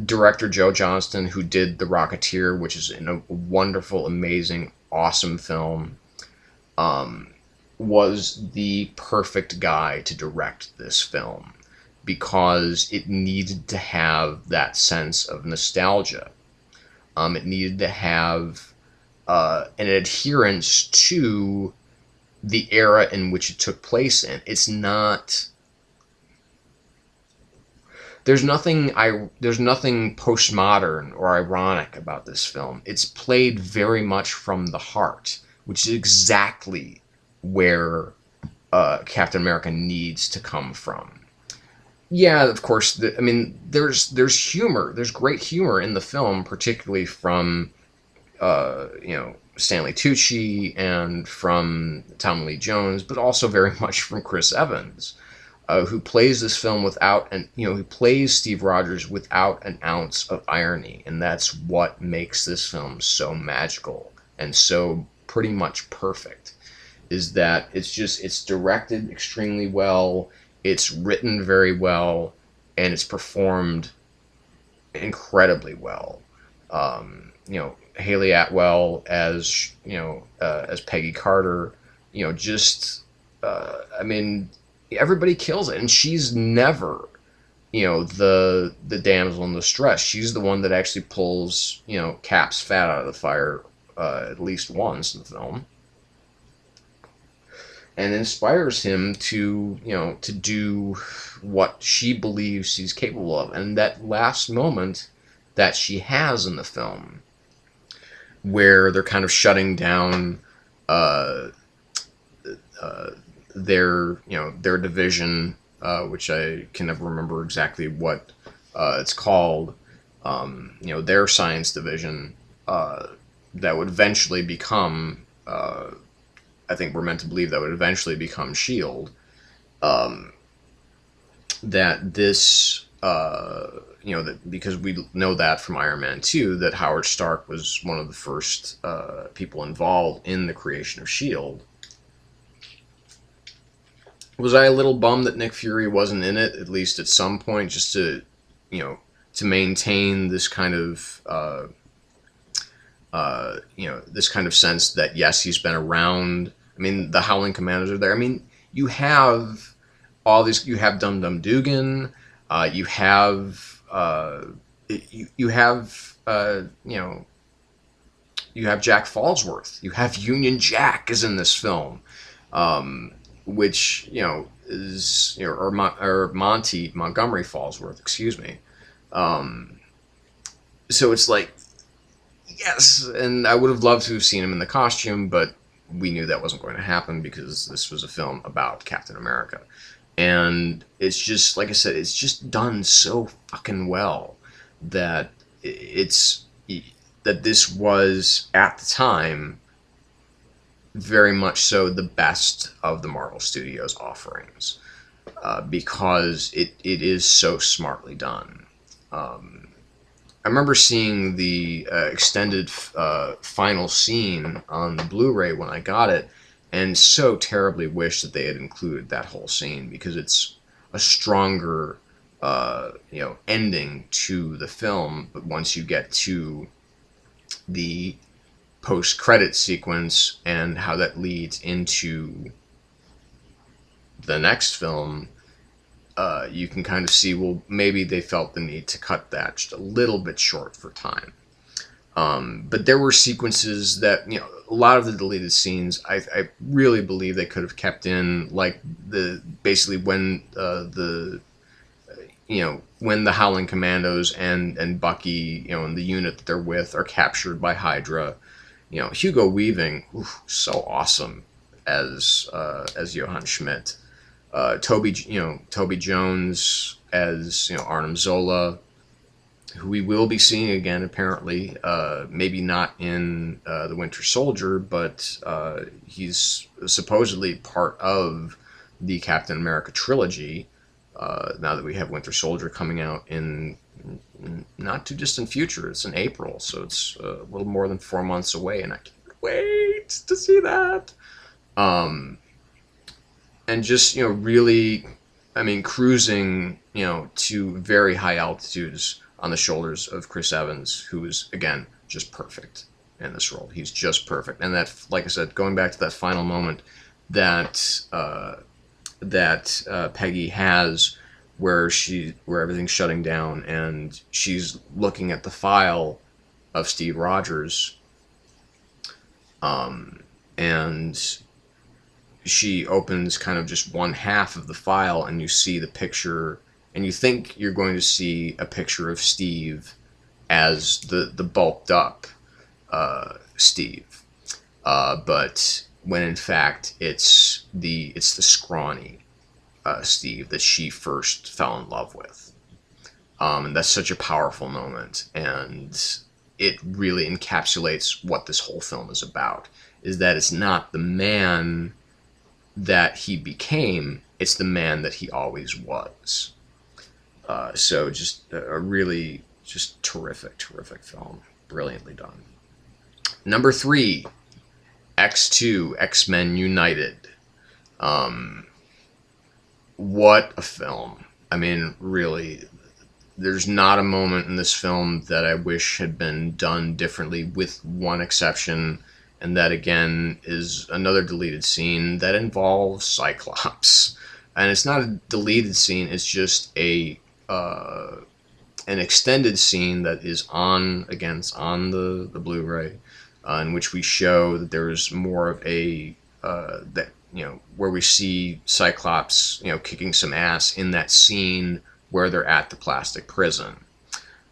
director Joe Johnston, who did The Rocketeer, which is a wonderful, amazing, awesome film, was the perfect guy to direct this film because it needed to have that sense of nostalgia. It needed to have an adherence to the era in which it took place in. It's not. There's nothing postmodern or ironic about this film. It's played very much from the heart, which is exactly where Captain America needs to come from. Yeah, of course. I mean, there's humor. There's great humor in the film, particularly from Stanley Tucci and from Tom Lee Jones, but also very much from Chris Evans, who plays this film without who plays Steve Rogers without an ounce of irony, and that's what makes this film so magical and so pretty much perfect. Is that it's directed extremely well, it's written very well, and it's performed incredibly well. Haley Atwell as Peggy Carter, I mean, everybody kills it, and she's never, the damsel in distress. She's the one that actually pulls, Cap's fat out of the fire at least once in the film, and inspires him to do what she believes she's capable of. And that last moment that she has in the film, where they're kind of shutting down their division, which I can never remember exactly what it's called. Their science division that would eventually become. I think we're meant to believe that would eventually become S.H.I.E.L.D. That this, that because we know that from Iron Man 2, that Howard Stark was one of the first people involved in the creation of S.H.I.E.L.D. Was I a little bummed that Nick Fury wasn't in it, at least at some point, just to maintain this kind of, this kind of sense that, yes, he's been around. I mean, the Howling Commandos are there. I mean, you have all these. You have Dum Dum Dugan. You have you have Jack Fallsworth. You have Union Jack is in this film, which is or Monty Montgomery Fallsworth, excuse me. So it's like, yes, and I would have loved to have seen him in the costume, but we knew that wasn't going to happen because this was a film about Captain America. And it's just, like I said, it's just done so fucking well that that this was, at the time, very much so the best of the Marvel Studios offerings, because it is so smartly done. I remember seeing the extended final scene on the Blu-ray when I got it, and so terribly wish that they had included that whole scene, because it's a stronger, ending to the film. But once you get to the post-credit sequence and how that leads into the next film, you can kind of see, well, maybe they felt the need to cut that just a little bit short for time. But there were sequences that, a lot of the deleted scenes, I really believe they could have kept in, like basically when when the Howling Commandos and Bucky, and the unit that they're with are captured by Hydra. Hugo Weaving, so awesome as Johann Schmidt. Toby Jones as Arnim Zola, who we will be seeing again apparently. Maybe not in the Winter Soldier, but he's supposedly part of the Captain America trilogy. Now that we have Winter Soldier coming out in not too distant future, it's in April, so it's a little more than 4 months away, and I can't wait to see that. And just, really, I mean, cruising, to very high altitudes on the shoulders of Chris Evans, who is, again, just perfect in this role. He's just perfect. And that, like I said, going back to that final moment that Peggy has, where everything's shutting down and she's looking at the file of Steve Rogers, and she opens kind of just one half of the file, and you see the picture, and you think you're going to see a picture of Steve as the bulked up Steve, but when in fact it's the scrawny Steve that she first fell in love with. And that's such a powerful moment, and it really encapsulates what this whole film is about, is that it's not the man that he became, it's the man that he always was. So just a really just terrific film. Brilliantly done. Number 3, X2, X-Men United. What a film. I mean, really, there's not a moment in this film that I wish had been done differently, with one exception, and that, again, is another deleted scene that involves Cyclops. And it's not a deleted scene, it's just an extended scene that is on the Blu-ray, in which we show that there's more of a where we see Cyclops, kicking some ass in that scene where they're at the plastic prison.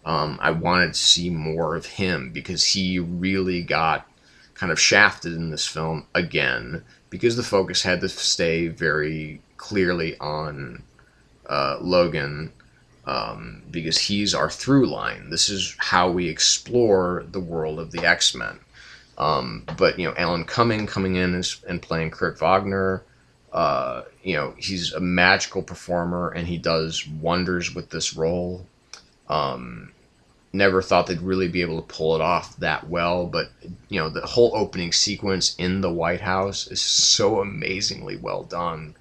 I wanted to see more of him, because he really got kind of shafted in this film again, because the focus had to stay very clearly on Logan, because he's our through line. This is how we explore the world of the X-Men. But Alan Cumming coming in and playing Kurt Wagner, he's a magical performer, and he does wonders with this role. Never thought they'd really be able to pull it off that well, but the whole opening sequence in the White House is so amazingly well done,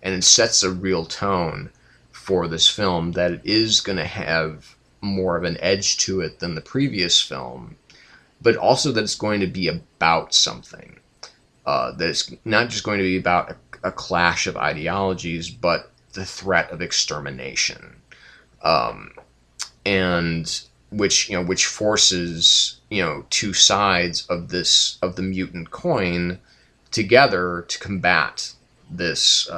and it sets a real tone for this film, that it is going to have more of an edge to it than the previous film, but also that it's going to be about something. That it's not just going to be about a clash of ideologies, but the threat of extermination, and which forces two sides of the mutant coin together to combat this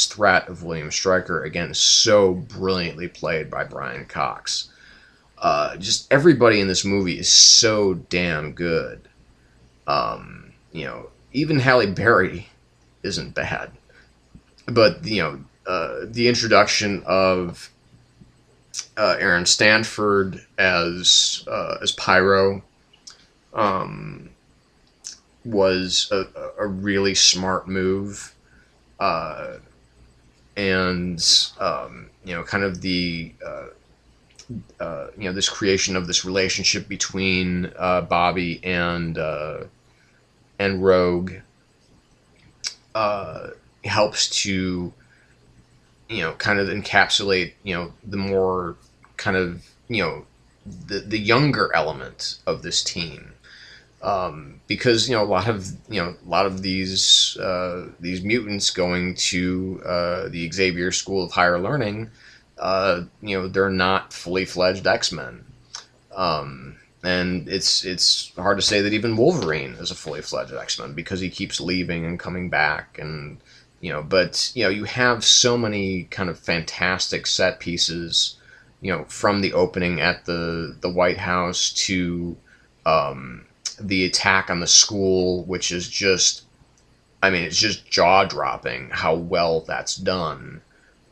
threat of William Stryker. Again, so brilliantly played by Brian Cox. Just everybody in this movie is so damn good. Even Halle Berry isn't bad, but the introduction of Aaron Stanford as Pyro was a really smart move, and kind of the this creation of this relationship between Bobby and Rogue helps to kind of encapsulate the more kind of the younger element of this team, because a lot of these mutants going to the Xavier School of Higher Learning, they're not fully fledged X-Men, and it's hard to say that even Wolverine is a fully fledged X-Men, because he keeps leaving and coming back, and but you have so many kind of fantastic set pieces, from the opening at the White House to the attack on the school, which is just, it's just jaw-dropping how well that's done,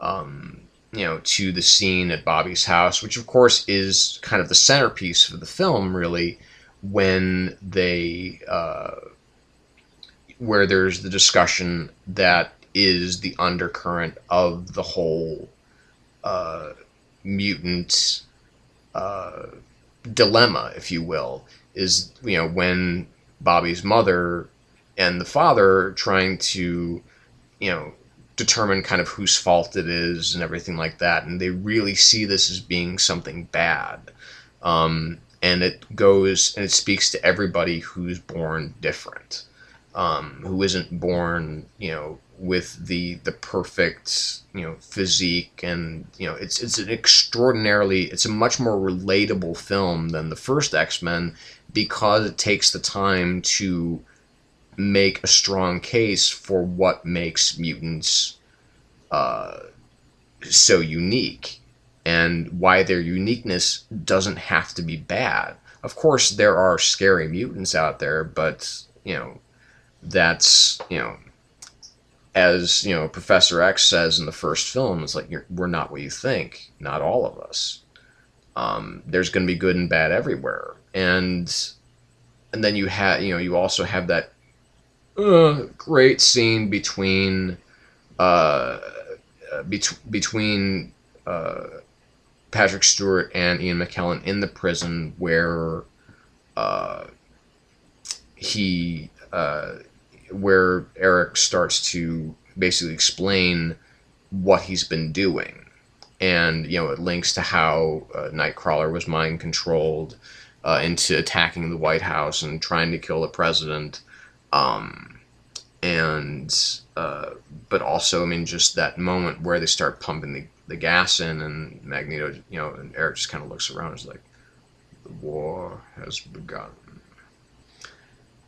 to the scene at Bobby's house, which of course is kind of the centerpiece of the film, really, when where there's the discussion that is the undercurrent of the whole mutant dilemma, if you will, is when Bobby's mother and the father are trying to determine kind of whose fault it is and everything like that, and they really see this as being something bad. And it goes and it speaks to everybody who's born different, who isn't born, with the perfect, physique, and it's an extraordinarily, it's a much more relatable film than the first X-Men, because it takes the time to make a strong case for what makes mutants so unique, and why their uniqueness doesn't have to be bad. Of course, there are scary mutants out there, but that's as Professor X says in the first film, it's like, we're not what you think. Not all of us. There's going to be good and bad everywhere, and then you also have that great scene between between Patrick Stewart and Ian McKellen in the prison, where he where Eric starts to basically explain what he's been doing, and it links to how Nightcrawler was mind controlled into attacking the White House and trying to kill the president. But also, I mean, just that moment where they start pumping the gas in, and Magneto, and Eric just kind of looks around and is like, the war has begun.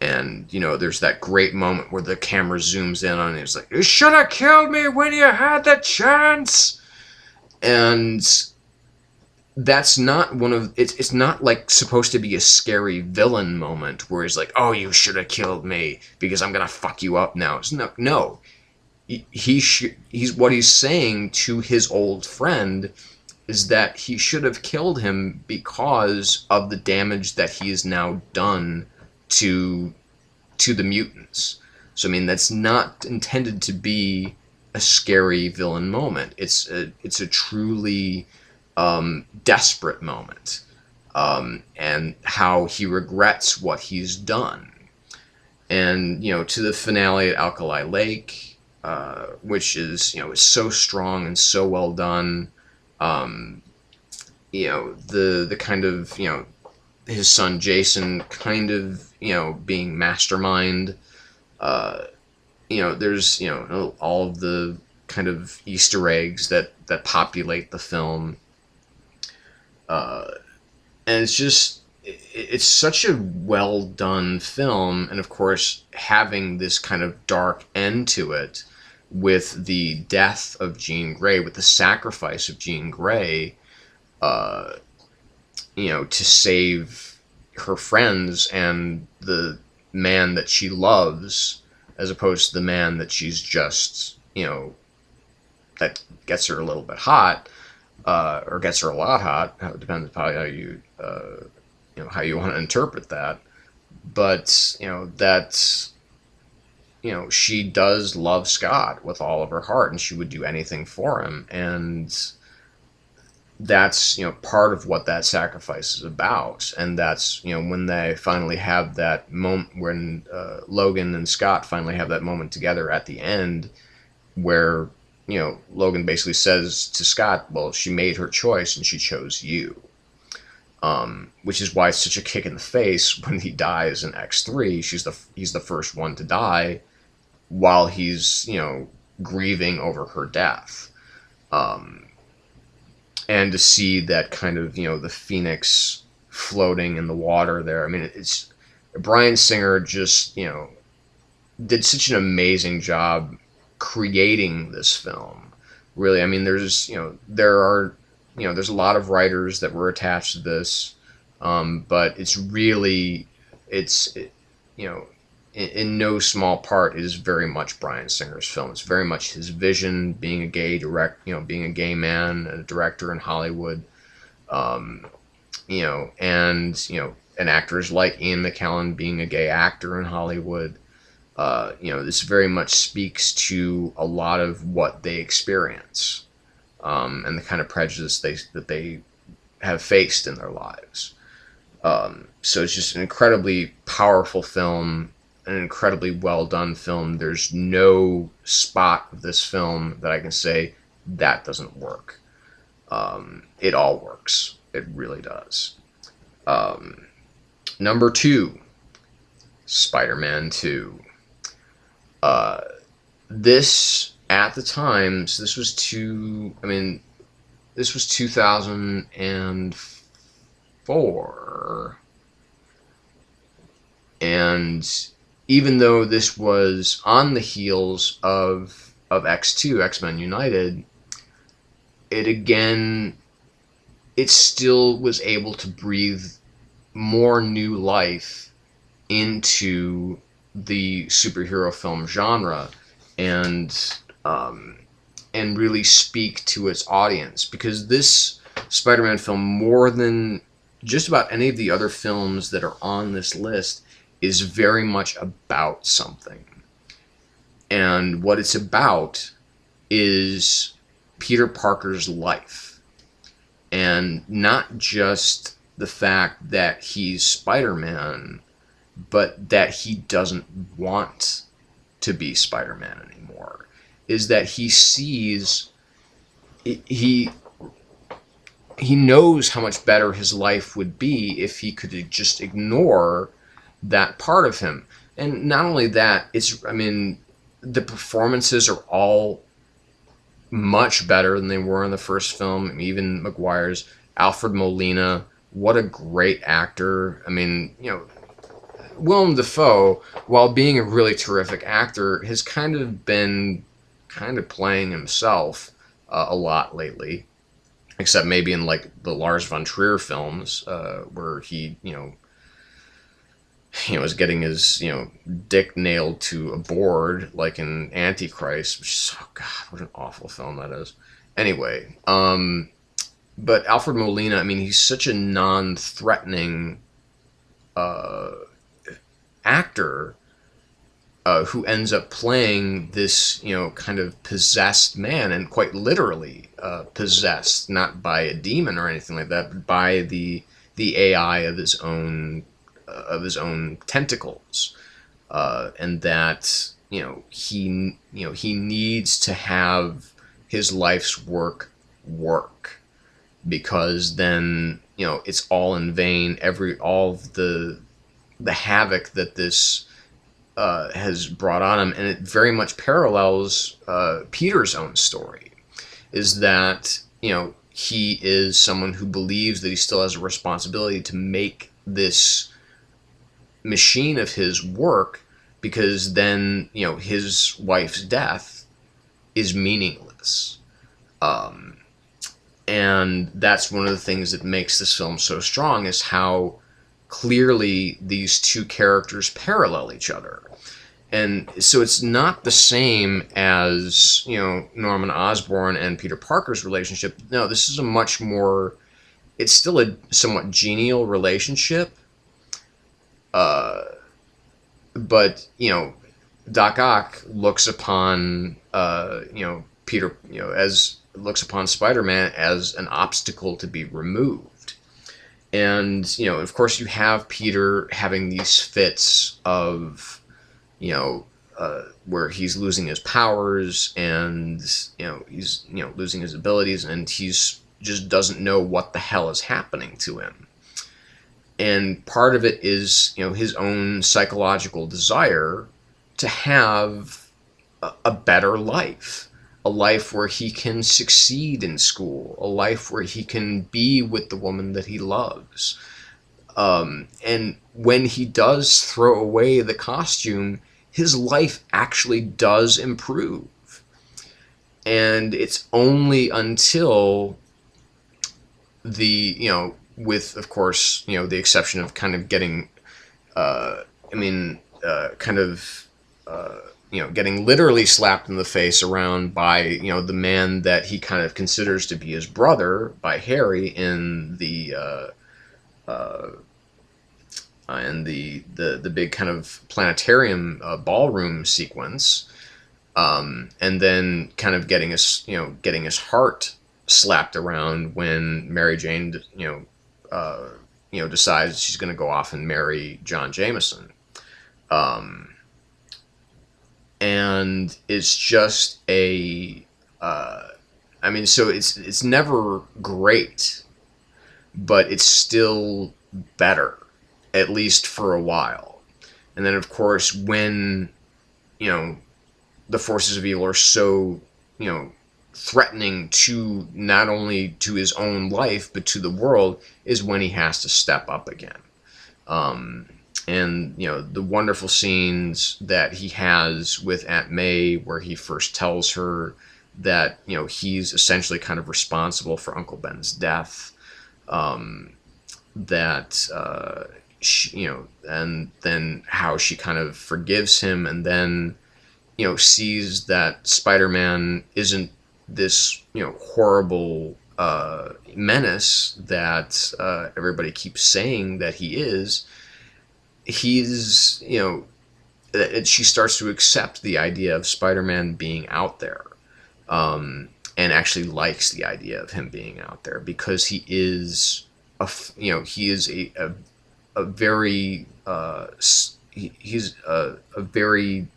And, there's that great moment where the camera zooms in on it. It's like, you should have killed me when you had the chance. And that's not it's not like supposed to be a scary villain moment where he's like, oh, you should have killed me because I'm going to fuck you up now. It's no. He's what he's saying to his old friend is that he should have killed him because of the damage that he has now done to the mutants. So I mean, that's not intended to be a scary villain moment. It's a truly desperate moment, and how he regrets what he's done. And to the finale at Alkali Lake, which is is so strong and so well done. The kind of his son Jason kind of being mastermind. There's all of the kind of Easter eggs that populate the film. And it's such a well done film, and of course having this kind of dark end to it with the death of Jean Grey, with the sacrifice of Jean Grey, to save her friends and the man that she loves, as opposed to the man that she's just, that gets her a little bit hot, or gets her a lot hot. It depends upon how you, how you want to interpret that. But, she does love Scott with all of her heart, and she would do anything for him. And that's, part of what that sacrifice is about. And that's, when they finally have that moment, when Logan and Scott finally have that moment together at the end, where, Logan basically says to Scott, well, she made her choice and she chose you. Which is why it's such a kick in the face when he dies in X3. He's the first one to die while he's, grieving over her death. And to see that kind of, the Phoenix floating in the water there. I mean, it's Bryan Singer just, did such an amazing job creating this film. Really, I mean, there's a lot of writers that were attached to this, but it's really, in no small part, it is very much Bryan Singer's film. It's very much his vision, being a gay being a gay man, a director in Hollywood, and actors like Ian McKellen being a gay actor in Hollywood. This very much speaks to a lot of what they experience, and the kind of prejudice that they have faced in their lives. So it's just an incredibly powerful film. an incredibly well done film. There's no spot of this film that I can say that doesn't work. It all works. It really does. Number 2, Spider-Man 2. This at the time, so this was this was 2004, and even though this was on the heels of X2, X-Men United, it still was able to breathe more new life into the superhero film genre, and really speak to its audience, because this Spider-Man film, more than just about any of the other films that are on this list, is very much about something. And what it's about is Peter Parker's life, and not just the fact that he's Spider-Man, but that he doesn't want to be Spider-Man anymore. Is that he sees, he knows how much better his life would be if he could just ignore that part of him. And not only that, the performances are all much better than they were in the first film. Even Maguire's. Alfred Molina, what a great actor. Willem Dafoe, while being a really terrific actor, has kind of been playing himself a lot lately, except maybe in like the Lars von Trier films, where he was getting his dick nailed to a board, like in Antichrist, which is, oh god, what an awful film that is. Anyway, but Alfred Molina, he's such a non-threatening actor, who ends up playing this, kind of possessed man, and quite literally possessed, not by a demon or anything like that, but by the AI of his own tentacles, and that he needs to have his life's work, because then it's all in vain. All of the havoc that this has brought on him, and it very much parallels Peter's own story, is that he is someone who believes that he still has a responsibility to make this machine of his work, because then his wife's death is meaningless, and that's one of the things that makes this film so strong, is how clearly these two characters parallel each other. And so it's not the same as Norman Osborn and Peter Parker's relationship. No, this is a much more, it's still a somewhat genial relationship, but Doc Ock looks upon Peter, looks upon Spider-Man as an obstacle to be removed. And of course you have Peter having these fits of where he's losing his powers, and he's losing his abilities, and he's just doesn't know what the hell is happening to him. And part of it is his own psychological desire to have a better life, a life where he can succeed in school, a life where he can be with the woman that he loves. And when he does throw away the costume, his life actually does improve. And it's only until with, of course, the exception of kind of getting, getting literally slapped in the face around by, the man that he kind of considers to be his brother, by Harry, in the big kind of planetarium ballroom sequence, and then kind of getting his heart slapped around when Mary Jane, decides she's going to go off and marry John Jameson. and it's just I mean, so it's never great, but it's still better, at least for a while. And then, of course, when, you know, the forces of evil are so, you know, threatening to not only to his own life, but to the world, is when he has to step up again. And, you know, the wonderful scenes that he has with Aunt May, where he first tells her that, you know, he's essentially kind of responsible for Uncle Ben's death. That she, you know, and then how she kind of forgives him, and then, you know, sees that Spider-Man isn't this, you know, horrible menace that everybody keeps saying that he is. He's, you know, she starts to accept the idea of Spider-Man being out there, and actually likes the idea of him being out there, because he is you know, he is a very he's a very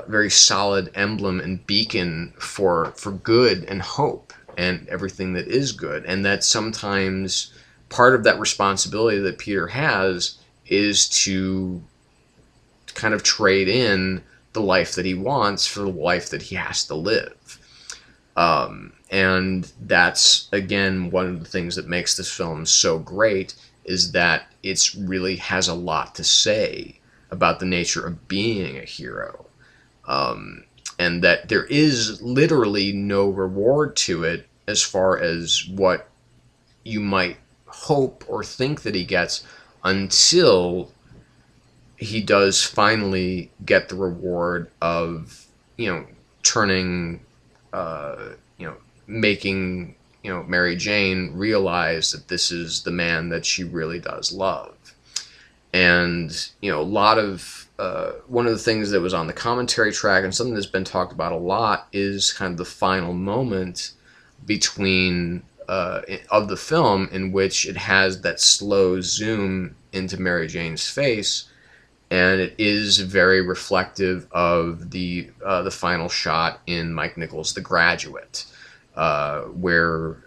very solid emblem and beacon for good and hope and everything that is good. And that sometimes part of that responsibility that Peter has is to kind of trade in the life that he wants for the life that he has to live. And that's, again, one of the things that makes this film so great, is that it's really has a lot to say about the nature of being a hero. And that there is literally no reward to it as far as what you might hope or think that he gets, until he does finally get the reward of, you know, turning, you know, making, you know, Mary Jane realize that this is the man that she really does love. And, you know, a lot of, one of the things that was on the commentary track, and something that's been talked about a lot, is kind of the final moment between, of the film, in which it has that slow zoom into Mary Jane's face, and it is very reflective of the final shot in Mike Nichols' The Graduate, where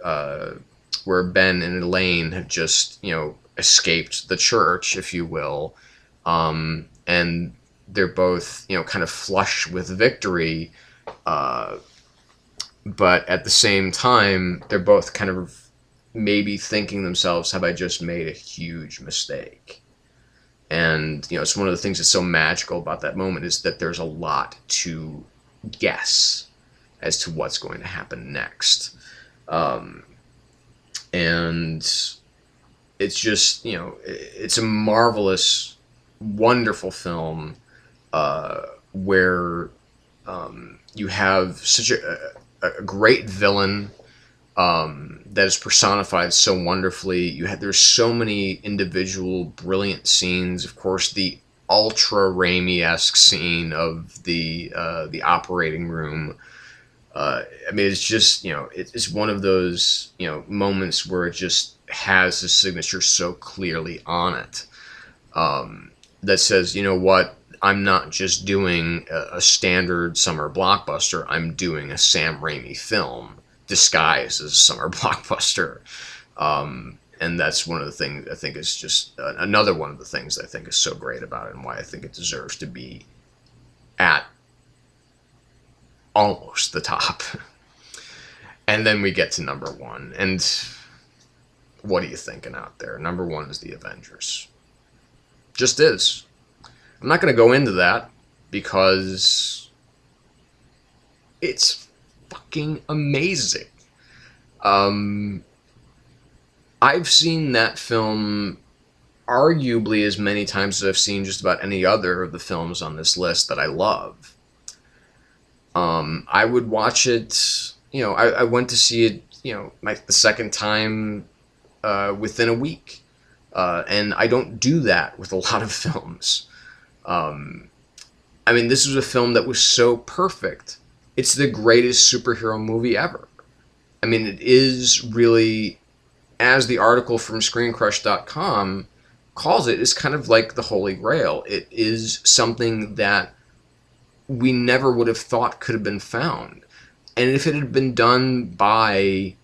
Ben and Elaine have just, you know, escaped the church, if you will, and they're both, you know, kind of flush with victory, but at the same time, they're both kind of maybe thinking themselves, have I just made a huge mistake? And, you know, it's one of the things that's so magical about that moment, is that there's a lot to guess as to what's going to happen next. And it's just, you know, it's a marvelous, wonderful film, where you have such a great villain that is personified so wonderfully. There's so many individual brilliant scenes. Of course, the ultra Raimi-esque scene of the operating room. I mean, it's just, you know, it's one of those, you know, moments where it just has his signature so clearly on it, that says, you know what, I'm not just doing a standard summer blockbuster, I'm doing a Sam Raimi film disguised as a summer blockbuster. And that's one of the things I think is just another one of the things I think is so great about it, and why I think it deserves to be at almost the top. And then we get to number one, and what are you thinking out there? Number one is The Avengers. Just is. I'm not going to go into that, because it's fucking amazing. I've seen that film arguably as many times as I've seen just about any other of the films on this list that I love. I would watch it, you know, I went to see it, you know, the second time within a week. And I don't do that with a lot of films. I mean, this was a film that was so perfect. It's the greatest superhero movie ever. I mean, it is really, as the article from ScreenCrush.com calls it is kind of like the Holy Grail. It is something that we never would have thought could have been found. And if it had been done by,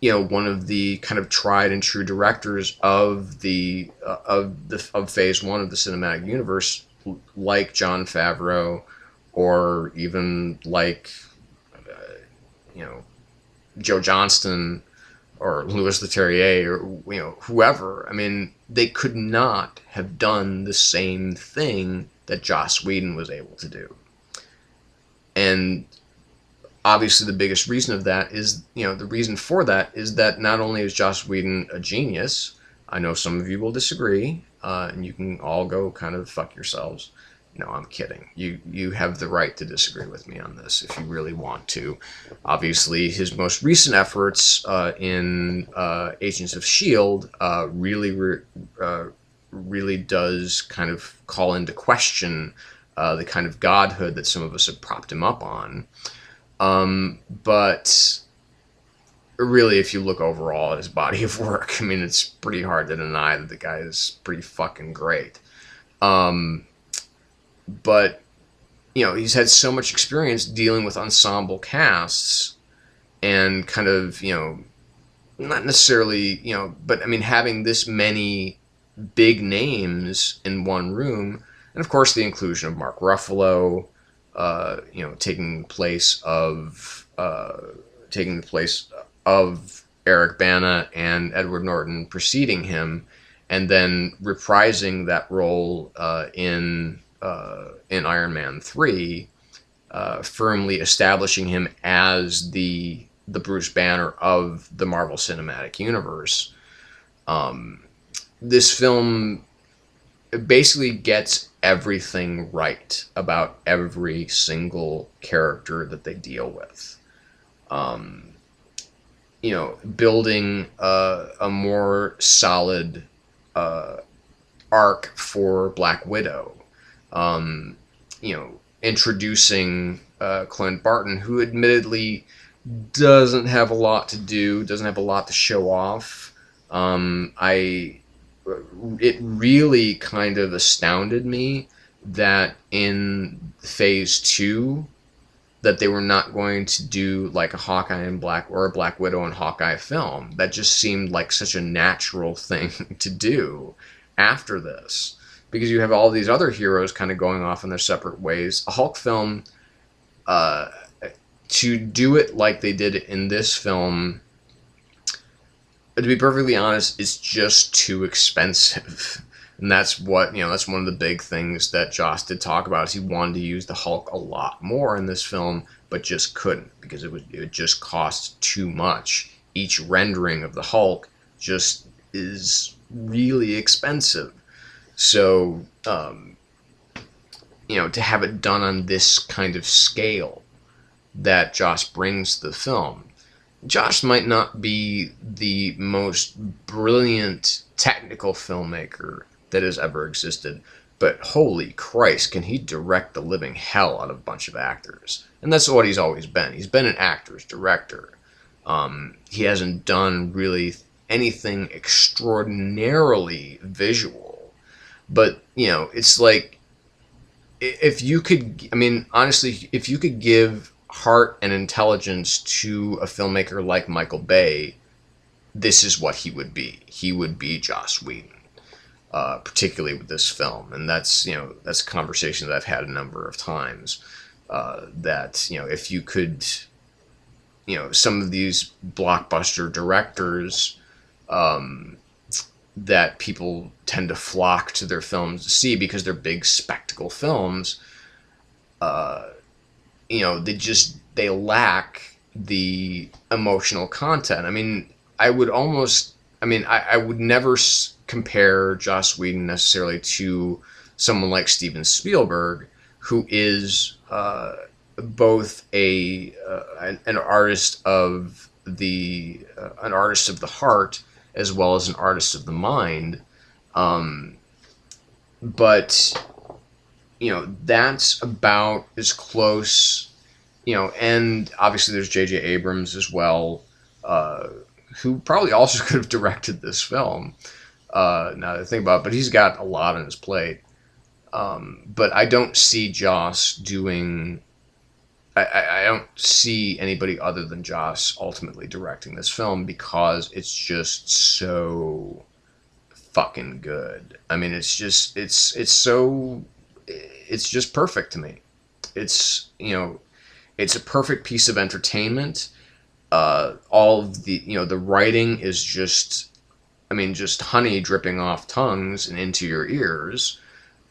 one of the kind of tried and true directors of of Phase One of the cinematic universe, like Jon Favreau, or even like, Joe Johnston or Louis Leterrier, or whoever. I mean, they could not have done the same thing that Joss Whedon was able to do. And obviously the biggest reason of that is, the reason for that is that not only is Joss Whedon a genius, I know some of you will disagree, and you can all go kind of fuck yourselves. No, I'm kidding. You have the right to disagree with me on this if you really want to. Obviously, his most recent efforts in Agents of S.H.I.E.L.D. Really does kind of call into question the kind of godhood that some of us have propped him up on. But really, if you look overall at his body of work, I mean, it's pretty hard to deny that the guy is pretty fucking great. But, he's had so much experience dealing with ensemble casts and kind of, not necessarily, but I mean, having this many big names in one room. And of course, the inclusion of Mark Ruffalo, taking the place of Eric Bana and Edward Norton preceding him, and then reprising that role in Iron Man 3, firmly establishing him as the Bruce Banner of the Marvel Cinematic Universe. This film basically gets everything right about every single character that they deal with. Building a more solid arc for Black Widow. Introducing Clint Barton, who admittedly doesn't have a lot to do, doesn't have a lot to show off. It really kind of astounded me that in Phase 2 that they were not going to do like a Hawkeye and a Black Widow and Hawkeye film. That just seemed like such a natural thing to do after this, because you have all these other heroes kind of going off in their separate ways. A Hulk film, to do it like they did it in this film, to be perfectly honest, is just too expensive. And that's what, that's one of the big things that Joss did talk about, is he wanted to use the Hulk a lot more in this film, but just couldn't, because it just cost too much. Each rendering of the Hulk just is really expensive. So, to have it done on this kind of scale that Joss brings to the film. Joss might not be the most brilliant technical filmmaker that has ever existed, but holy Christ, can he direct the living hell out of a bunch of actors. And that's what he's always been. He's been an actor's director. He hasn't done really anything extraordinarily visual. But, it's like, if you could, honestly, if you could give heart and intelligence to a filmmaker like Michael Bay, this is what he would be. He would be Joss Whedon, particularly with this film. And that's a conversation that I've had a number of times, that, if you could, some of these blockbuster directors, that people tend to flock to their films to see because they're big spectacle films, they lack the emotional content. I would never compare Joss Whedon necessarily to someone like Steven Spielberg, who is both an artist of the heart as well as an artist of the mind. But that's about as close, and obviously there's J.J. Abrams as well, who probably also could have directed this film. Now that I think about it, but he's got a lot on his plate. But I don't see Joss doing. I don't see anybody other than Joss ultimately directing this film because it's just so fucking good. I mean, it's just it's just perfect to me. It's it's a perfect piece of entertainment. All of the the writing is just, I mean, just honey dripping off tongues and into your ears.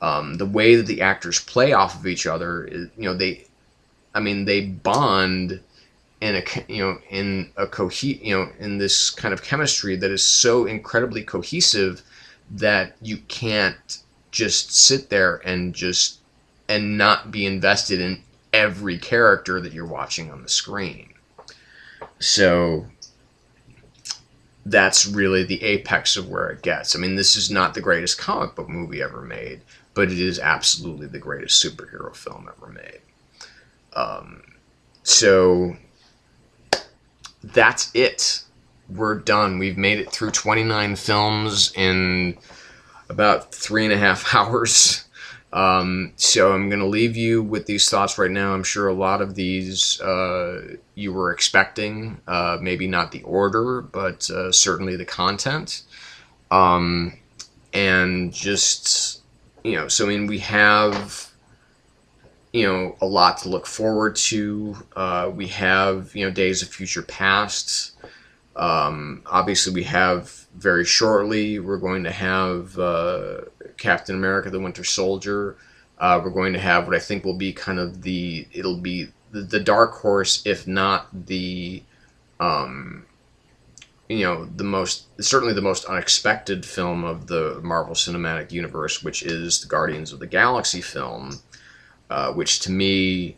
The way that the actors play off of each other is, they bond in in this kind of chemistry that is so incredibly cohesive that you can't just sit there and not be invested in every character that you're watching on the screen. So that's really the apex of where it gets. I mean, this is not the greatest comic book movie ever made, but it is absolutely the greatest superhero film ever made. So that's it. We're done. We've made it through 29 films in about 3.5 hours. So I'm going to leave you with these thoughts right now. I'm sure a lot of these you were expecting, maybe not the order, but certainly the content. And just, so I mean, we have, a lot to look forward to. We have, Days of Future Past. Obviously, we have very shortly, we're going to have Captain America, the Winter Soldier. We're going to have what I think will be kind of it'll be the dark horse, if not the, certainly the most unexpected film of the Marvel Cinematic Universe, which is the Guardians of the Galaxy film, which to me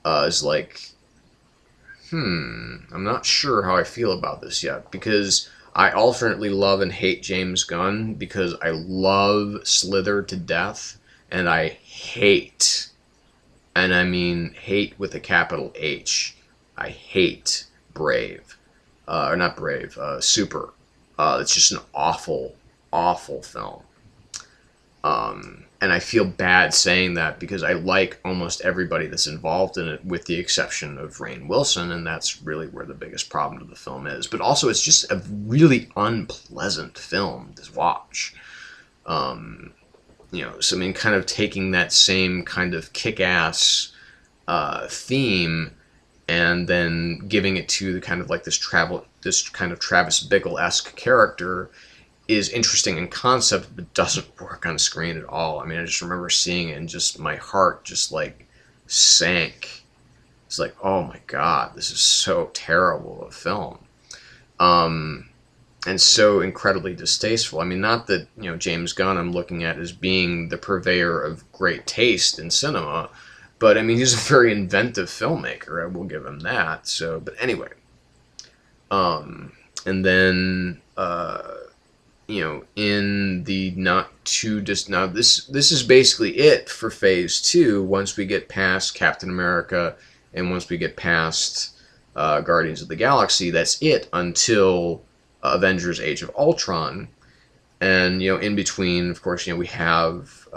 is like, I'm not sure how I feel about this yet, because I alternately love and hate James Gunn, because I love Slither to death, and I hate, and I mean hate with a capital H, I hate Brave. Or not Brave, Super. It's just an awful, awful film. And I feel bad saying that because I like almost everybody that's involved in it, with the exception of Rainn Wilson, and that's really where the biggest problem to the film is. But also, it's just a really unpleasant film to watch. So I mean, kind of taking that same kind of kick-ass theme and then giving it to the kind of like this kind of Travis Bickle-esque character is interesting in concept, but doesn't work on screen at all. I mean, I just remember seeing it and just my heart just like sank. It's like, oh my God, this is so terrible a film. And so incredibly distasteful. I mean, not that, James Gunn I'm looking at as being the purveyor of great taste in cinema, but I mean, he's a very inventive filmmaker. I will give him that. So, but anyway. And then, in the not too now this is basically it for Phase 2. Once we get past Captain America and once we get past Guardians of the Galaxy, that's it until Avengers: Age of Ultron. And in between, of course, we have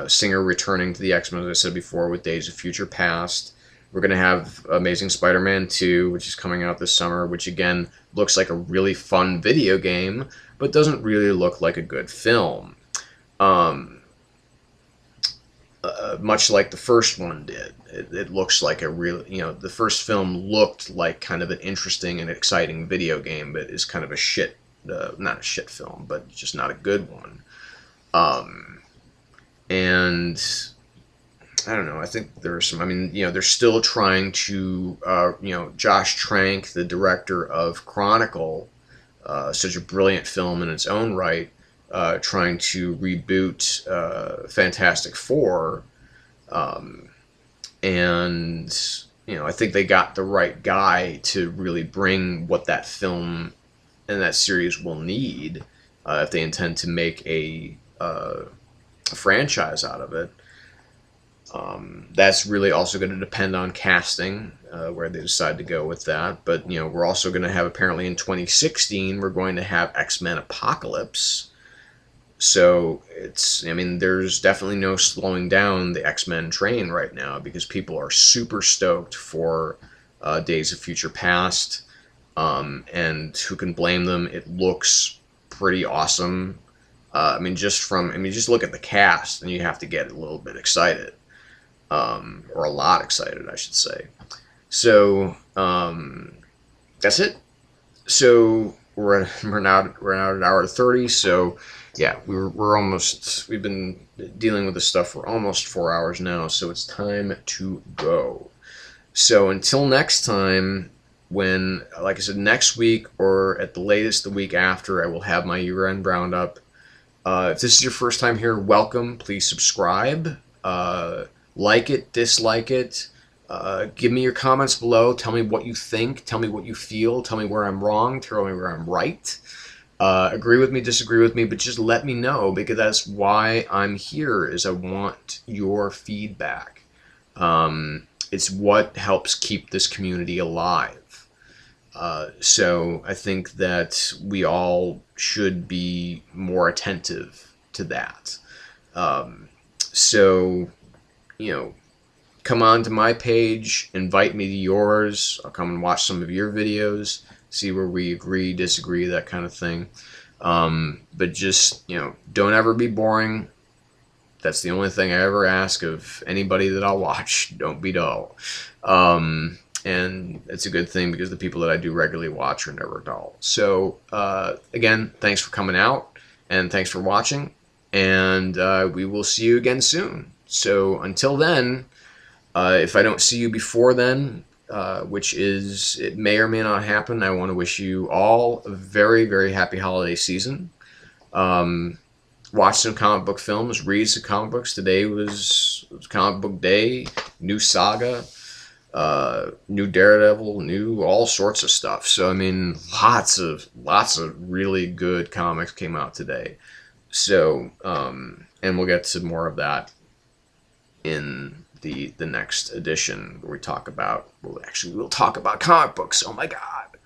Singer returning to the X-Men, as I said before, with Days of Future Past. We're going to have Amazing Spider-Man 2, which is coming out this summer, which again looks like a really fun video game, but doesn't really look like a good film. Much like the first one did. It looks like a real, the first film looked like kind of an interesting and exciting video game, but is kind of a shit, not a shit film, but just not a good one. And I don't know. I think there's some. I mean, they're still trying to. Josh Trank, the director of Chronicle, such a brilliant film in its own right, trying to reboot Fantastic Four, and I think they got the right guy to really bring what that film and that series will need if they intend to make a franchise out of it. That's really also going to depend on casting, where they decide to go with that. But, we're also going to have, apparently in 2016, we're going to have X-Men Apocalypse. So there's definitely no slowing down the X-Men train right now, because people are super stoked for Days of Future Past. And who can blame them? It looks pretty awesome. Just look at the cast and you have to get a little bit excited. Or a lot excited, I should say. So, that's it. So we're now at an hour 30. So yeah, we've been dealing with this stuff for almost 4 hours now. So it's time to go. So until next time, when, like I said, next week or at the latest the week after, I will have my year-end roundup. If this is your first time here, welcome. Please subscribe. Like it, dislike it. Give me your comments below. Tell me what you think. Tell me what you feel. Tell me where I'm wrong. Tell me where I'm right. Agree with me, disagree with me, but just let me know, because that's why I'm here, is I want your feedback. It's what helps keep this community alive. So I think that we all should be more attentive to that. So, come on to my page, invite me to yours. I'll come and watch some of your videos, see where we agree, disagree, that kind of thing. But just, don't ever be boring. That's the only thing I ever ask of anybody that I'll watch. Don't be dull. And it's a good thing, because the people that I do regularly watch are never dull. So, again, thanks for coming out, and thanks for watching, and we will see you again soon. So until then, if I don't see you before then, which is, it may or may not happen, I want to wish you all a very, very happy holiday season. Watch some comic book films, read some comic books. Today was comic book day, new Saga, new Daredevil, new all sorts of stuff. So lots of really good comics came out today. So, and we'll get to more of that in the next edition, where we'll talk about comic books. Oh my god.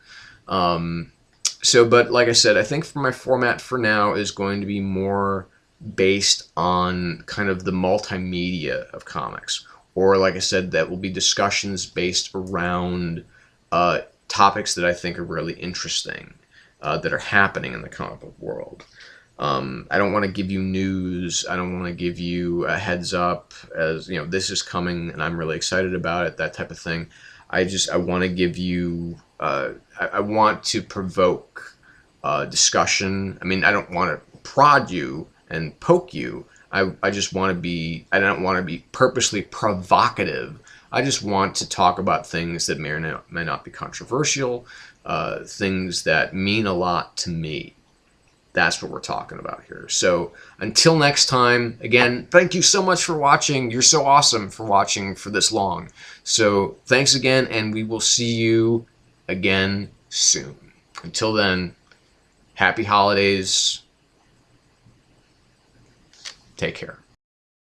But like I said, I think for my format for now is going to be more based on kind of the multimedia of comics. Or like I said, that will be discussions based around topics that I think are really interesting, that are happening in the comic book world. I don't want to give you news. I don't want to give you a heads up as, this is coming and I'm really excited about it, that type of thing. I want to give you, I want to provoke discussion. I don't want to prod you and poke you. I just want to be, I don't want to be purposely provocative. I just want to talk about things that may or may not be controversial, things that mean a lot to me. That's what we're talking about here. So until next time, again, thank you so much for watching. You're so awesome for watching for this long. So thanks again, and we will see you again soon. Until then, happy holidays. Take care.